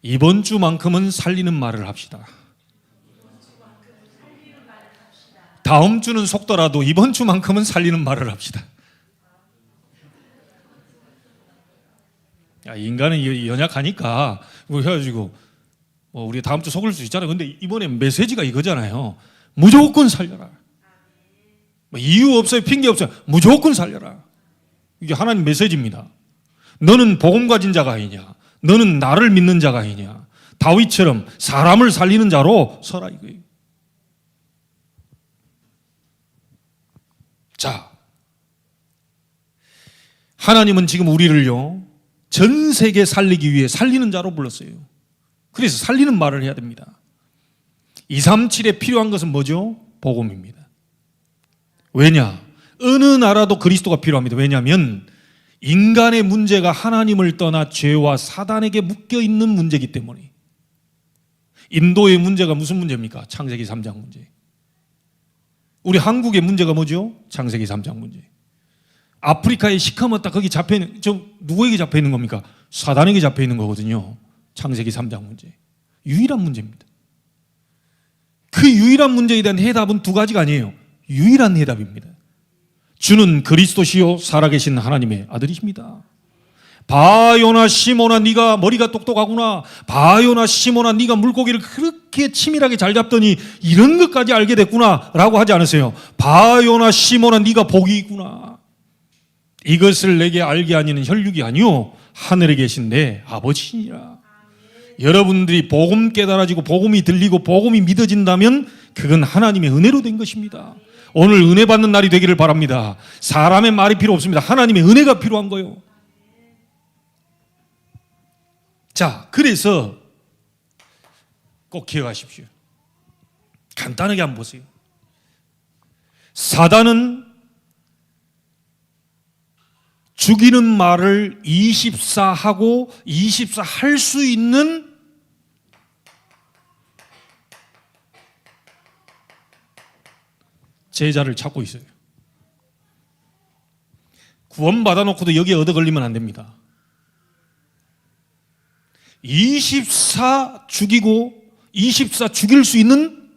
이번 주만큼은 살리는 말을 합시다. 다음 주는 속더라도 이번 주만큼은 살리는 말을 합시다. 야, 인간은 연약하니까 뭐 해가지고 우리 다음 주 속을 수 있잖아요. 근데 이번에 메시지가 이거잖아요. 무조건 살려라. 이유 없어요. 핑계 없어요. 무조건 살려라. 이게 하나님 메시지입니다. 너는 복음 가진 자가 아니냐. 너는 나를 믿는 자가 아니냐. 다윗처럼 사람을 살리는 자로 서라 이거예요. 자, 하나님은 지금 우리를요 전 세계 살리기 위해 살리는 자로 불렀어요. 그래서 살리는 말을 해야 됩니다. 237에 필요한 것은 뭐죠? 복음입니다. 왜냐? 어느 나라도 그리스도가 필요합니다. 왜냐하면 인간의 문제가 하나님을 떠나 죄와 사단에게 묶여있는 문제이기 때문에. 인도의 문제가 무슨 문제입니까? 창세기 3장 문제. 우리 한국의 문제가 뭐죠? 창세기 3장 문제. 아프리카에 시커멓다 거기 잡혀있는, 누구에게 잡혀있는 겁니까? 사단에게 잡혀있는 거거든요. 창세기 3장 문제. 유일한 문제입니다. 그 유일한 문제에 대한 해답은 두 가지가 아니에요. 유일한 해답입니다. 주는 그리스도시요 살아계신 하나님의 아들이십니다. 바요나 시몬아 네가 머리가 똑똑하구나. 바요나 시몬아 네가 물고기를 그렇게 치밀하게 잘 잡더니 이런 것까지 알게 됐구나 라고 하지 않으세요. 바요나 시몬아 네가 복이 있구나. 이것을 내게 알게 하니는 혈육이 아니요 하늘에 계신 내 아버지니라. 여러분들이 복음 깨달아지고 복음이 들리고 복음이 믿어진다면 그건 하나님의 은혜로 된 것입니다. 오늘 은혜 받는 날이 되기를 바랍니다. 사람의 말이 필요 없습니다. 하나님의 은혜가 필요한 거예요. 자, 그래서 꼭 기억하십시오. 간단하게 한번 보세요. 사단은 죽이는 말을 24하고 24 할 수 있는 제자를 찾고 있어요. 구원받아 놓고도 여기에 얻어 걸리면 안 됩니다. 24 죽이고 24 죽일 수 있는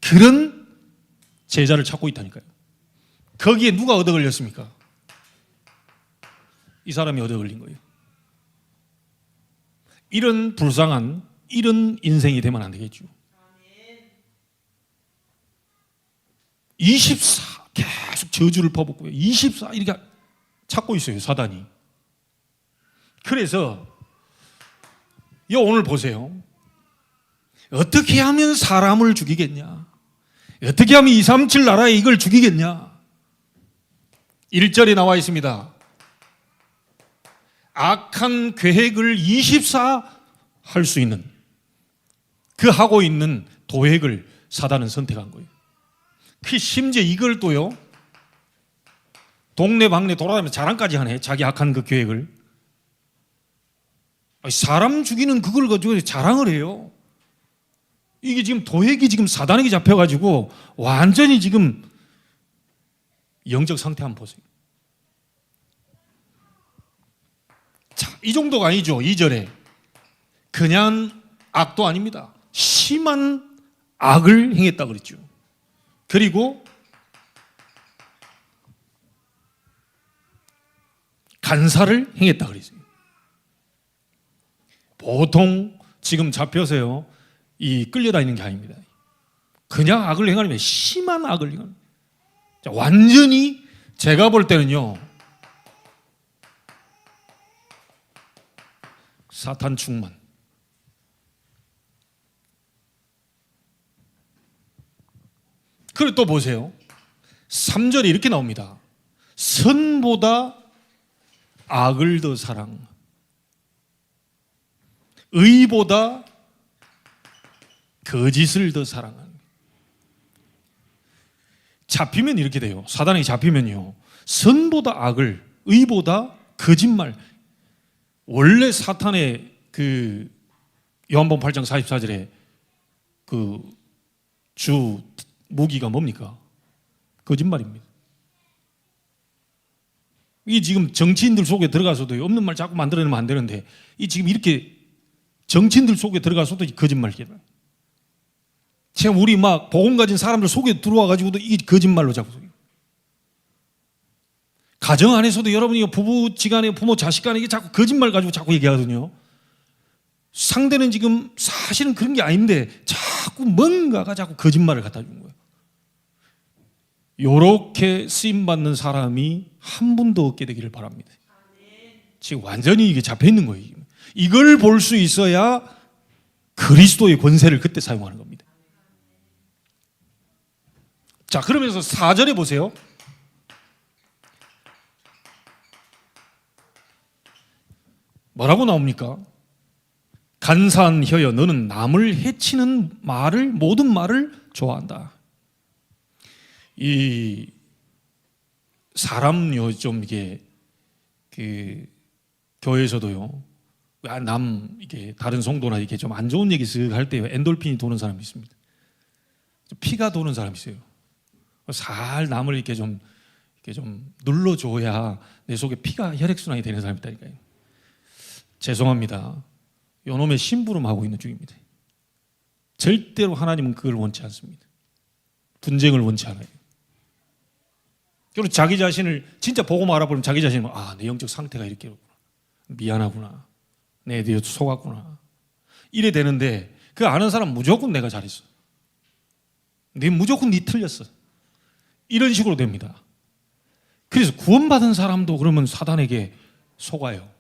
그런 제자를 찾고 있다니까요. 거기에 누가 얻어 걸렸습니까? 이 사람이 얻어 걸린 거예요. 이런 불쌍한 이런 인생이 되면 안 되겠죠. 24 계속 저주를 퍼붓고요. 24 이렇게 찾고 있어요, 사단이. 그래서 오늘 보세요. 어떻게 하면 사람을 죽이겠냐? 어떻게 하면 237 나라에 이걸 죽이겠냐? 1절에 나와 있습니다. 악한 계획을 24 할 수 있는 그 하고 있는 도획을 사단은 선택한 거예요. 그 심지어 이걸 또요 동네방네 돌아다니면서 자랑까지 하네. 자기 악한 그 계획을. 사람 죽이는 그걸 가지고 자랑을 해요. 이게 지금 도획이 지금 사단에게 잡혀가지고 완전히 지금 영적 상태 한번 보세요. 자, 이 정도가 아니죠. 2절에 그냥 악도 아닙니다. 심한 악을 행했다 그랬죠. 그리고 간사를 행했다 그랬어요. 보통 지금 잡혀서요 이 끌려다니는 게 아닙니다. 그냥 악을 행하면 심한 악을 행합니다. 완전히 제가 볼 때는요 사탄 충만. 그리고 또 보세요. 3절에 이렇게 나옵니다. 선보다 악을 더 사랑, 의보다 거짓을 더 사랑하는. 잡히면 이렇게 돼요. 사단에게 잡히면요 선보다 악을, 의보다 거짓말. 원래 사탄의 그 요한복음 8장 44절에 그 주 무기가 뭡니까? 거짓말입니다. 이 지금 정치인들 속에 들어가서도 없는 말 자꾸 만들어내면 안 되는데 이 지금 이렇게 정치인들 속에 들어가서도 거짓말이에요. 지금 우리 막 복음 가진 사람들 속에 들어와가지고도 이 거짓말로 자꾸 속여. 가정 안에서도 여러분이 부부지간에 부모 자식간에 이게 자꾸 거짓말 가지고 자꾸 얘기하거든요. 상대는 지금 사실은 그런 게 아닌데 자꾸 뭔가가 자꾸 거짓말을 갖다 주는 거예요. 요렇게 쓰임받는 사람이 한 분도 없게 되기를 바랍니다. 지금 완전히 이게 잡혀 있는 거예요. 이걸 볼 수 있어야 그리스도의 권세를 그때 사용하는 겁니다. 자, 그러면서 4절에 보세요. 뭐라고 나옵니까? 간사한 혀여, 너는 남을 해치는 모든 말을 좋아한다. 이 사람요, 좀 이게 교회에서도요, 이게 다른 성도나 이렇게 좀 안 좋은 얘기 쓱 할 때요, 엔돌핀이 도는 사람이 있습니다. 피가 도는 사람이 있어요. 살 남을 이렇게 좀 눌러줘야 내 속에 피가 혈액순환이 되는 사람이 있다니까요. 죄송합니다. 요놈의 심부름하고 있는 중입니다. 절대로 하나님은 그걸 원치 않습니다. 분쟁을 원치 않아요. 그리고 자기 자신을 진짜 보고 말아보면 자기 자신은 내 영적 상태가 이렇게 미안하구나. 내 속았구나. 이래 되는데 그 아는 사람 무조건 내가 잘했어. 무조건 네 틀렸어. 이런 식으로 됩니다. 그래서 구원받은 사람도 그러면 사단에게 속아요.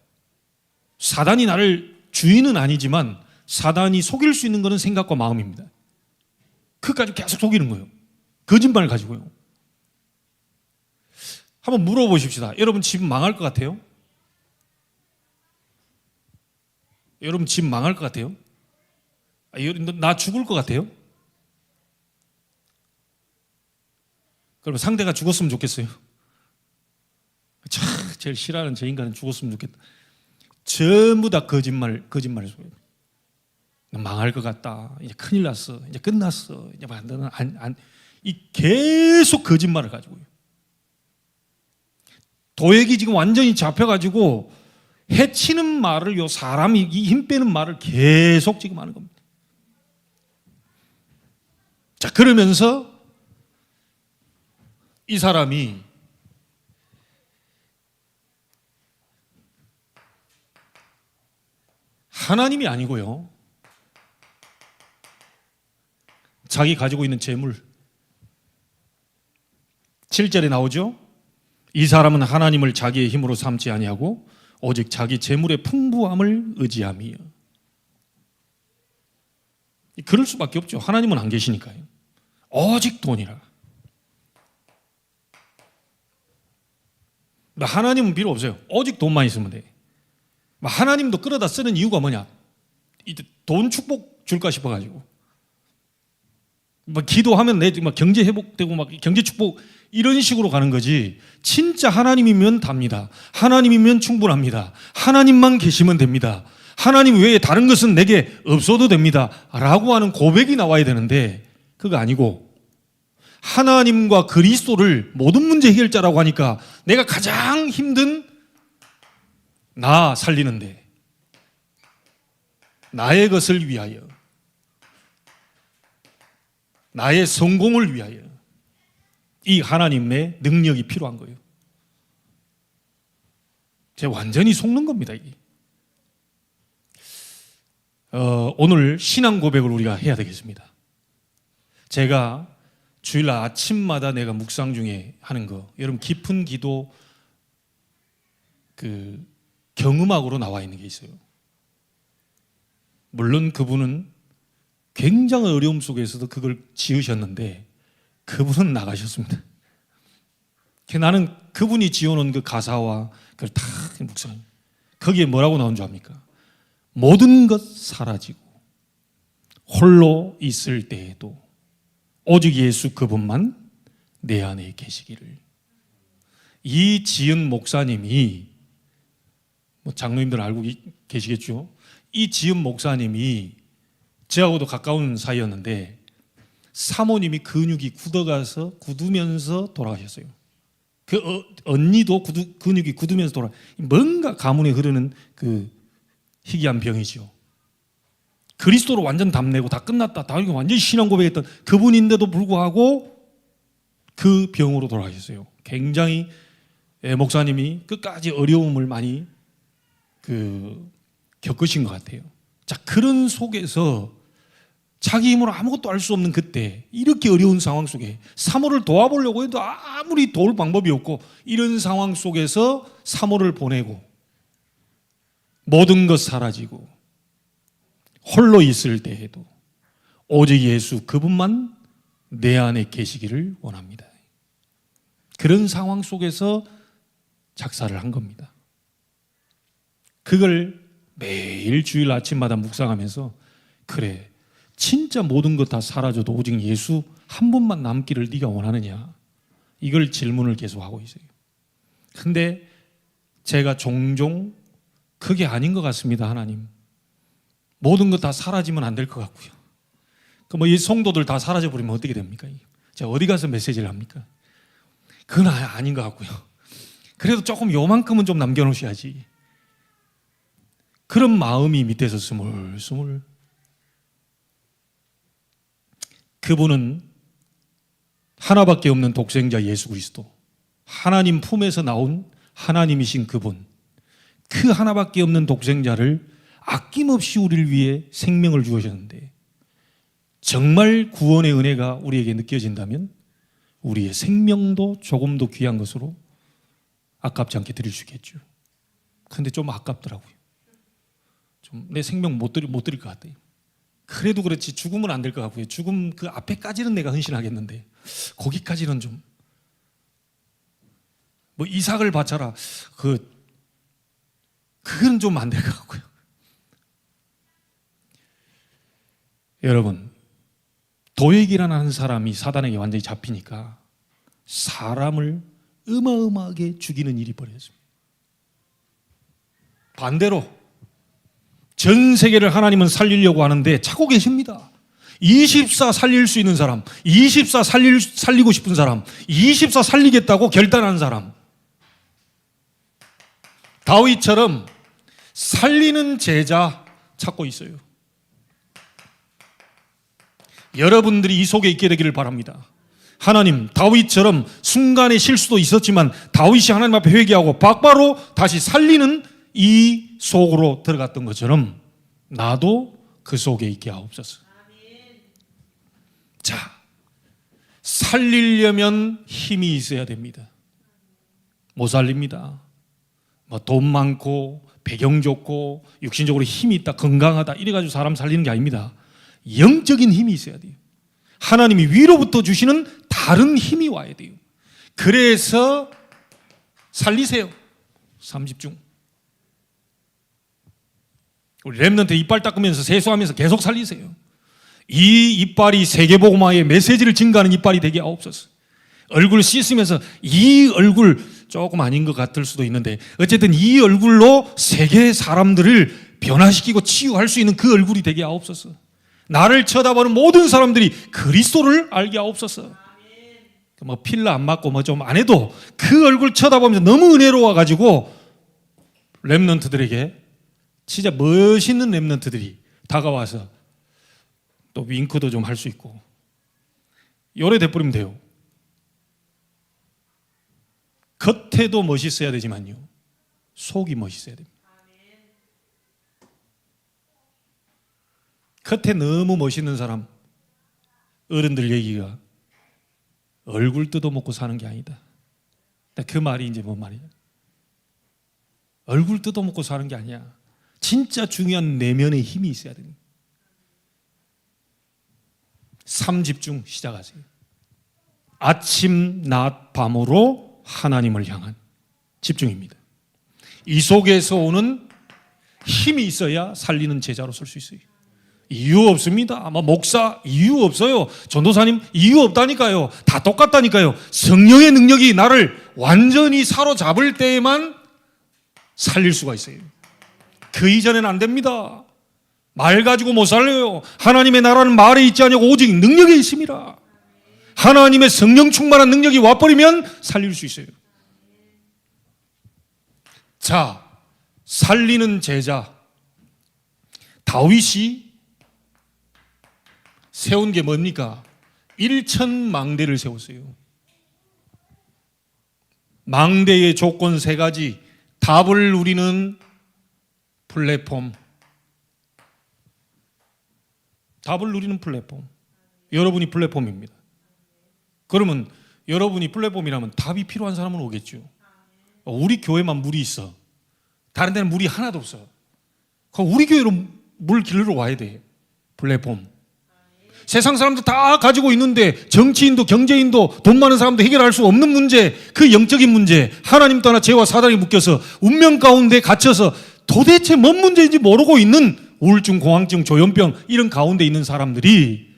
사단이 나를 주인은 아니지만 사단이 속일 수 있는 것은 생각과 마음입니다. 그까지 계속 속이는 거예요. 거짓말 가지고요. 한번 물어보십시다. 여러분 집 망할 것 같아요? 여러분 집 망할 것 같아요? 나 죽을 것 같아요? 그러면 상대가 죽었으면 좋겠어요? 제일 싫어하는 제 인간은 죽었으면 좋겠다. 전부 다 거짓말을 속여요. 망할 것 같다. 이제 큰일 났어. 이제 끝났어. 이제 계속 거짓말을 가지고요. 도액이 지금 완전히 잡혀가지고 해치는 말을 사람이 힘 빼는 말을 계속 지금 하는 겁니다. 자, 그러면서 이 사람이 하나님이 아니고요, 자기 가지고 있는 재물, 7절에 나오죠. 이 사람은 하나님을 자기의 힘으로 삼지 아니하고 오직 자기 재물의 풍부함을 의지함이요. 그럴 수밖에 없죠. 하나님은 안 계시니까요. 오직 돈이라. 하나님은 필요 없어요. 오직 돈만 있으면 돼. 하나님도 끌어다 쓰는 이유가 뭐냐? 돈 축복 줄까 싶어가지고. 기도하면 내 경제 회복되고 경제 축복 이런 식으로 가는 거지. 진짜 하나님이면 답니다. 하나님이면 충분합니다. 하나님만 계시면 됩니다. 하나님 외에 다른 것은 내게 없어도 됩니다. 라고 하는 고백이 나와야 되는데 그거 아니고, 하나님과 그리스도를 모든 문제 해결자라고 하니까 내가 가장 힘든 나 살리는데, 나의 것을 위하여, 나의 성공을 위하여 이 하나님의 능력이 필요한 거예요. 제가 완전히 속는 겁니다. 이게. 오늘 신앙 고백을 우리가 해야 되겠습니다. 제가 주일날 아침마다 내가 묵상 중에 하는 거, 여러분 깊은 기도 경음악으로 나와 있는 게 있어요. 물론 그분은 굉장히 어려움 속에서도 그걸 지으셨는데 그분은 나가셨습니다. 나는 그분이 지어놓은 그 가사와 그걸 다 묵상, 거기에 뭐라고 나온 줄 압니까? 모든 것 사라지고 홀로 있을 때에도 오직 예수 그분만 내 안에 계시기를. 이 지은 목사님이, 장로님들 알고 계시겠죠? 이 지은 목사님이 저하고도 가까운 사이였는데 사모님이 근육이 굳으면서 돌아가셨어요. 언니도 근육이 굳으면서 뭔가 가문에 흐르는 희귀한 병이죠. 그리스도로 완전 답내고 다 끝났다, 다윗이 완전히 신앙 고백했던 그분인데도 불구하고 그 병으로 돌아가셨어요. 굉장히 목사님이 끝까지 어려움을 많이 겪으신 것 같아요. 자, 그런 속에서 자기 힘으로 아무것도 할 수 없는 그때, 이렇게 어려운 상황 속에 사모를 도와보려고 해도 아무리 도울 방법이 없고, 이런 상황 속에서 사모를 보내고 모든 것 사라지고 홀로 있을 때에도 오직 예수 그분만 내 안에 계시기를 원합니다. 그런 상황 속에서 작사를 한 겁니다. 그걸 매일 주일 아침마다 묵상하면서, 그래, 진짜 모든 것 다 사라져도 오직 예수 한 분만 남기를 네가 원하느냐, 이걸 질문을 계속하고 있어요. 근데 제가 종종 그게 아닌 것 같습니다. 하나님, 모든 것 다 사라지면 안 될 것 같고요. 이 성도들 다 사라져버리면 어떻게 됩니까? 제가 어디 가서 메시지를 합니까? 그건 아닌 것 같고요. 그래도 조금 요만큼은 좀 남겨놓으셔야지. 그런 마음이 밑에서 스물스물. 그분은 하나밖에 없는 독생자 예수 그리스도, 하나님 품에서 나온 하나님이신 그분, 그 하나밖에 없는 독생자를 아낌없이 우리를 위해 생명을 주셨는데, 정말 구원의 은혜가 우리에게 느껴진다면 우리의 생명도 조금도 귀한 것으로 아깝지 않게 드릴 수 있겠죠. 그런데 좀 아깝더라고요. 좀 내 생명 못 드릴 것 같아요. 그래도 그렇지 죽으면 안 될 것 같고요. 죽음 그 앞에까지는 내가 헌신하겠는데 거기까지는 좀, 이삭을 바쳐라, 그건 좀 안 될 것 같고요. 여러분, 도액이라는 한 사람이 사단에게 완전히 잡히니까 사람을 어마어마하게 죽이는 일이 벌어졌습니다. 반대로 전 세계를 하나님은 살리려고 하는데 찾고 계십니다. 24 살릴 수 있는 사람, 24 살리고 싶은 사람, 24 살리겠다고 결단한 사람, 다윗처럼 살리는 제자 찾고 있어요. 여러분들이 이 속에 있게 되기를 바랍니다. 하나님, 다윗처럼 순간의 실수도 있었지만 다윗이 하나님 앞에 회개하고 바로 다시 살리는 이 속으로 들어갔던 것처럼 나도 그 속에 있게 하옵소서. 자, 살리려면 힘이 있어야 됩니다. 못 살립니다. 돈 많고 배경 좋고 육신적으로 힘이 있다, 건강하다 이래가지고 사람 살리는 게 아닙니다. 영적인 힘이 있어야 돼요. 하나님이 위로부터 주시는 다른 힘이 와야 돼요. 그래서 살리세요. 30중. 우리 렘넌트 이빨 닦으면서 세수하면서 계속 살리세요. 이 이빨이 세계복음화의 메시지를 증가하는 이빨이 되게 하옵소서. 얼굴 씻으면서 이 얼굴 조금 아닌 것 같을 수도 있는데 어쨌든 이 얼굴로 세계 사람들을 변화시키고 치유할 수 있는 그 얼굴이 되게 하옵소서. 나를 쳐다보는 모든 사람들이 그리스도를 알게 하옵소서. 필러 안 맞고 좀 안 해도 그 얼굴 쳐다보면서 너무 은혜로워가지고 렘넌트들에게 진짜 멋있는 렘넌트들이 다가와서 또 윙크도 좀 할 수 있고 요래 돼버리면 돼요. 겉에도 멋있어야 되지만요, 속이 멋있어야 됩니다. 겉에 너무 멋있는 사람, 어른들 얘기가 얼굴 뜯어먹고 사는 게 아니다. 그 말이 이제 뭔 말이야? 얼굴 뜯어먹고 사는 게 아니야. 진짜 중요한 내면의 힘이 있어야 됩니다. 3집중 시작하세요. 아침, 낮, 밤으로 하나님을 향한 집중입니다. 이 속에서 오는 힘이 있어야 살리는 제자로 설 수 있어요. 이유 없습니다. 목사 이유 없어요. 전도사님 이유 없다니까요. 다 똑같다니까요. 성령의 능력이 나를 완전히 사로잡을 때에만 살릴 수가 있어요. 그 이전에는 안 됩니다. 말 가지고 못 살려요. 하나님의 나라는 말에 있지 않냐고 오직 능력에 있습니다. 하나님의 성령 충만한 능력이 와버리면 살릴 수 있어요. 자, 살리는 제자. 다윗이 세운 게 뭡니까? 일천망대를 세웠어요. 망대의 조건 세 가지. 답을 누리는 플랫폼. 답을 누리는 플랫폼. 여러분이 플랫폼입니다. 그러면 여러분이 플랫폼이라면 답이 필요한 사람은 오겠죠. 우리 교회만 물이 있어. 다른 데는 물이 하나도 없어. 그럼 우리 교회로 물 길러 와야 돼. 플랫폼. 세상 사람들 다 가지고 있는데 정치인도 경제인도 돈 많은 사람도 해결할 수 없는 문제, 그 영적인 문제, 하나님 떠나 죄와 사단이 묶여서 운명 가운데 갇혀서 도대체 뭔 문제인지 모르고 있는 우울증, 공황증, 조현병 이런 가운데 있는 사람들이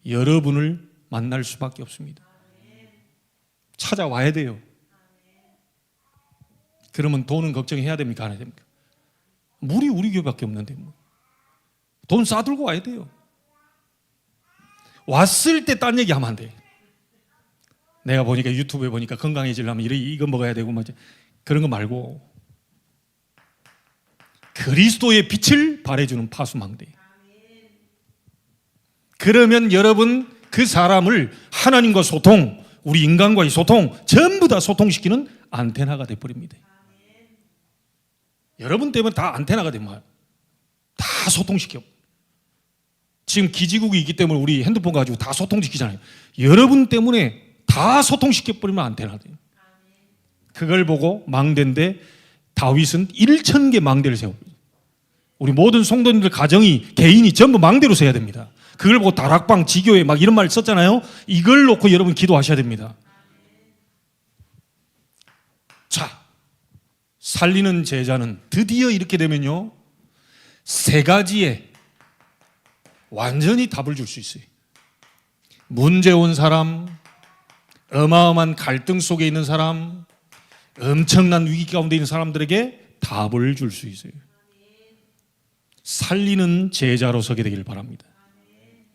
여러분을 만날 수밖에 없습니다. 찾아와야 돼요. 그러면 돈은 걱정해야 됩니까? 안 해야 됩니까? 물이 우리 교회밖에 없는데 뭐. 돈 싸들고 와야 돼요. 왔을 때 딴 얘기 하면 안 돼. 내가 보니까 유튜브에 보니까 건강해지려면 이거 먹어야 되고 뭐 그런 거 말고 그리스도의 빛을 발해주는 파수망대. 그러면 여러분 그 사람을 하나님과 소통, 우리 인간과의 소통 전부 다 소통시키는 안테나가 돼버립니다. 여러분 때문에 다 안테나가 되면 다 소통시켜. 지금 기지국이 있기 때문에 우리 핸드폰 가지고 다 소통시키잖아요. 여러분 때문에 다 소통시켜버리면 안테나 돼요. 그걸 보고 망대인데 다윗은 1000개 망대를 세웁니다. 우리 모든 성도님들 가정이 개인이 전부 망대로 세야 됩니다. 그걸 보고 다락방, 지교회 막 이런 말 썼잖아요. 이걸 놓고 여러분 기도하셔야 됩니다. 자, 살리는 제자는 드디어 이렇게 되면요, 세 가지에 완전히 답을 줄 수 있어요. 문제 온 사람, 어마어마한 갈등 속에 있는 사람, 엄청난 위기 가운데 있는 사람들에게 답을 줄 수 있어요. 살리는 제자로 서게 되길 바랍니다.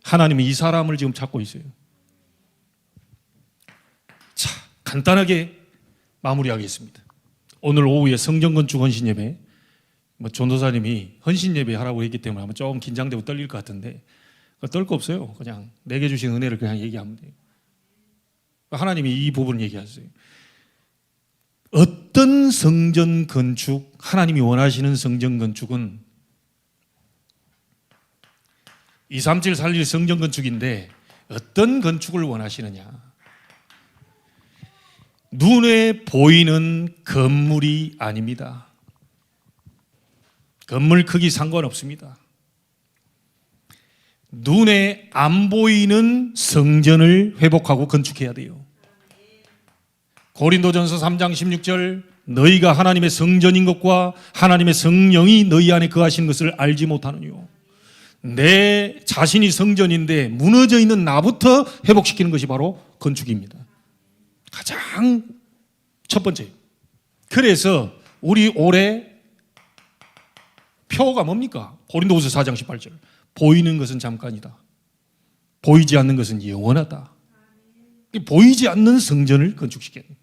하나님은 이 사람을 지금 찾고 있어요. 자, 간단하게 마무리하겠습니다. 오늘 오후에 성전건축 헌신예배, 전도사님이 헌신예배 하라고 했기 때문에 아마 조금 긴장되고 떨릴 것 같은데 떨 거 없어요. 그냥 내게 주신 은혜를 그냥 얘기하면 돼요. 하나님이 이 부분 얘기하세요. 어떤 성전 건축, 하나님이 원하시는 성전 건축은 237 살릴 성전 건축인데 어떤 건축을 원하시느냐? 눈에 보이는 건물이 아닙니다. 건물 크기 상관없습니다. 눈에 안 보이는 성전을 회복하고 건축해야 돼요. 고린도전서 3장 16절, 너희가 하나님의 성전인 것과 하나님의 성령이 너희 안에 거하시는 것을 알지 못하느뇨. 내 자신이 성전인데 무너져 있는 나부터 회복시키는 것이 바로 건축입니다. 가장 첫 번째. 그래서 우리 올해 표가 뭡니까? 고린도후서 4장 18절. 보이는 것은 잠깐이다. 보이지 않는 것은 영원하다. 보이지 않는 성전을 건축시켜야 됩니다.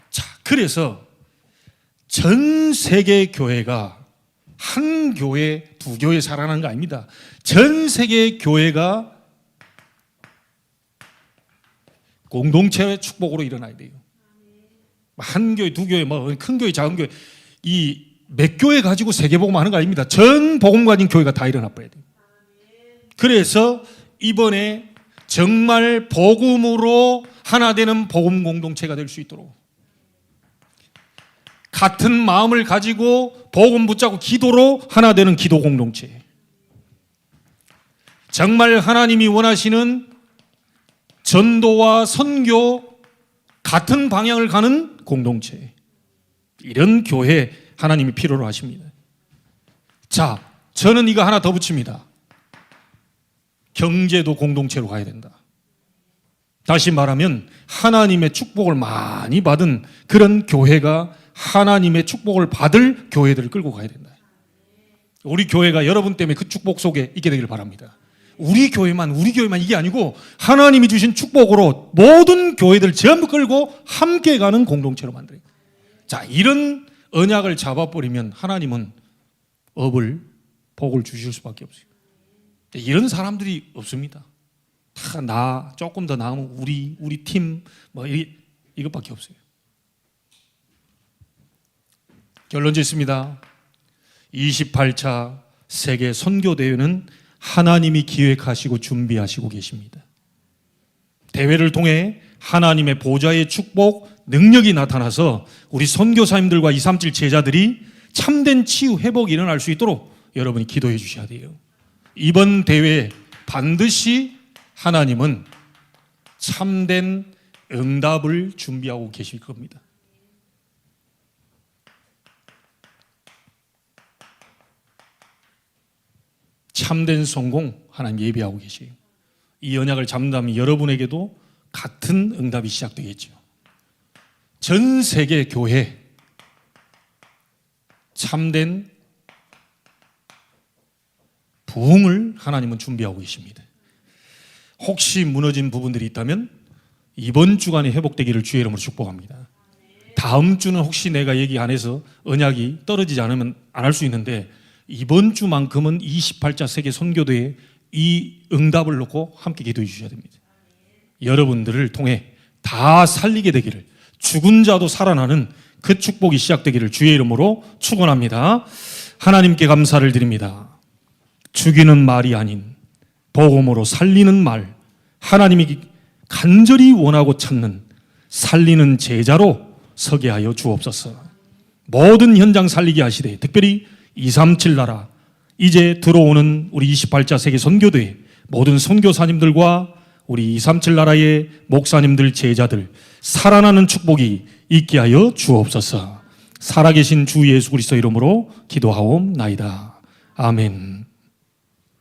자, 그래서 전 세계 교회가 한 교회, 두 교회 살아나는 거 아닙니다. 전 세계 교회가 공동체의 축복으로 일어나야 돼요. 한 교회, 두 교회, 큰 교회, 작은 교회, 이 몇 교회 가지고 세계복음 하는 거 아닙니다. 전 복음 가진 교회가 다 일어나 봐야 돼요. 그래서 이번에 정말 복음으로 하나 되는 복음 공동체가 될 수 있도록 같은 마음을 가지고 복음 붙잡고 기도로 하나 되는 기도 공동체, 정말 하나님이 원하시는 전도와 선교 같은 방향을 가는 공동체, 이런 교회 하나님이 필요로 하십니다. 자, 저는 이거 하나 더 붙입니다. 경제도 공동체로 가야 된다. 다시 말하면 하나님의 축복을 많이 받은 그런 교회가 하나님의 축복을 받을 교회들을 끌고 가야 된다. 우리 교회가 여러분 때문에 그 축복 속에 있게 되길 바랍니다. 우리 교회만 이게 아니고 하나님이 주신 축복으로 모든 교회들 전부 끌고 함께 가는 공동체로 만들어요. 자, 이런 언약을 잡아버리면 하나님은 업을 복을 주실 수밖에 없어요. 이런 사람들이 없습니다. 다 나 조금 더 나으면 우리 팀 뭐 이것밖에 없어요. 결론 짓습니다. 28차 세계 선교 대회는 하나님이 기획하시고 준비하시고 계십니다. 대회를 통해 하나님의 보좌의 축복, 능력이 나타나서 우리 선교사님들과 237 제자들이 참된 치유 회복이 일어날 수 있도록 여러분이 기도해 주셔야 돼요. 이번 대회에 반드시 하나님은 참된 응답을 준비하고 계실 겁니다. 참된 성공 하나님 예비하고 계세요. 이 언약을 잡는다면 여러분에게도 같은 응답이 시작되겠죠. 전 세계 교회 참된 부흥을 하나님은 준비하고 계십니다. 혹시 무너진 부분들이 있다면 이번 주간에 회복되기를 주의 이름으로 축복합니다. 다음 주는 혹시 내가 얘기 안 해서 언약이 떨어지지 않으면 안 할 수 있는데 이번 주만큼은 28차 세계 선교대회 이 응답을 놓고 함께 기도해 주셔야 됩니다. 여러분들을 통해 다 살리게 되기를, 죽은 자도 살아나는 그 축복이 시작되기를 주의 이름으로 축원합니다. 하나님께 감사를 드립니다. 죽이는 말이 아닌 복음으로 살리는 말, 하나님이 간절히 원하고 찾는 살리는 제자로 서게 하여 주옵소서. 모든 현장 살리게 하시되 특별히 237 나라 이제 들어오는 우리 28차 세계 선교대회 모든 선교사님들과 우리 237 나라의 목사님들 제자들 살아나는 축복이 있게 하여 주옵소서. 살아계신 주 예수 그리스도 이름으로 기도하옵나이다. 아멘.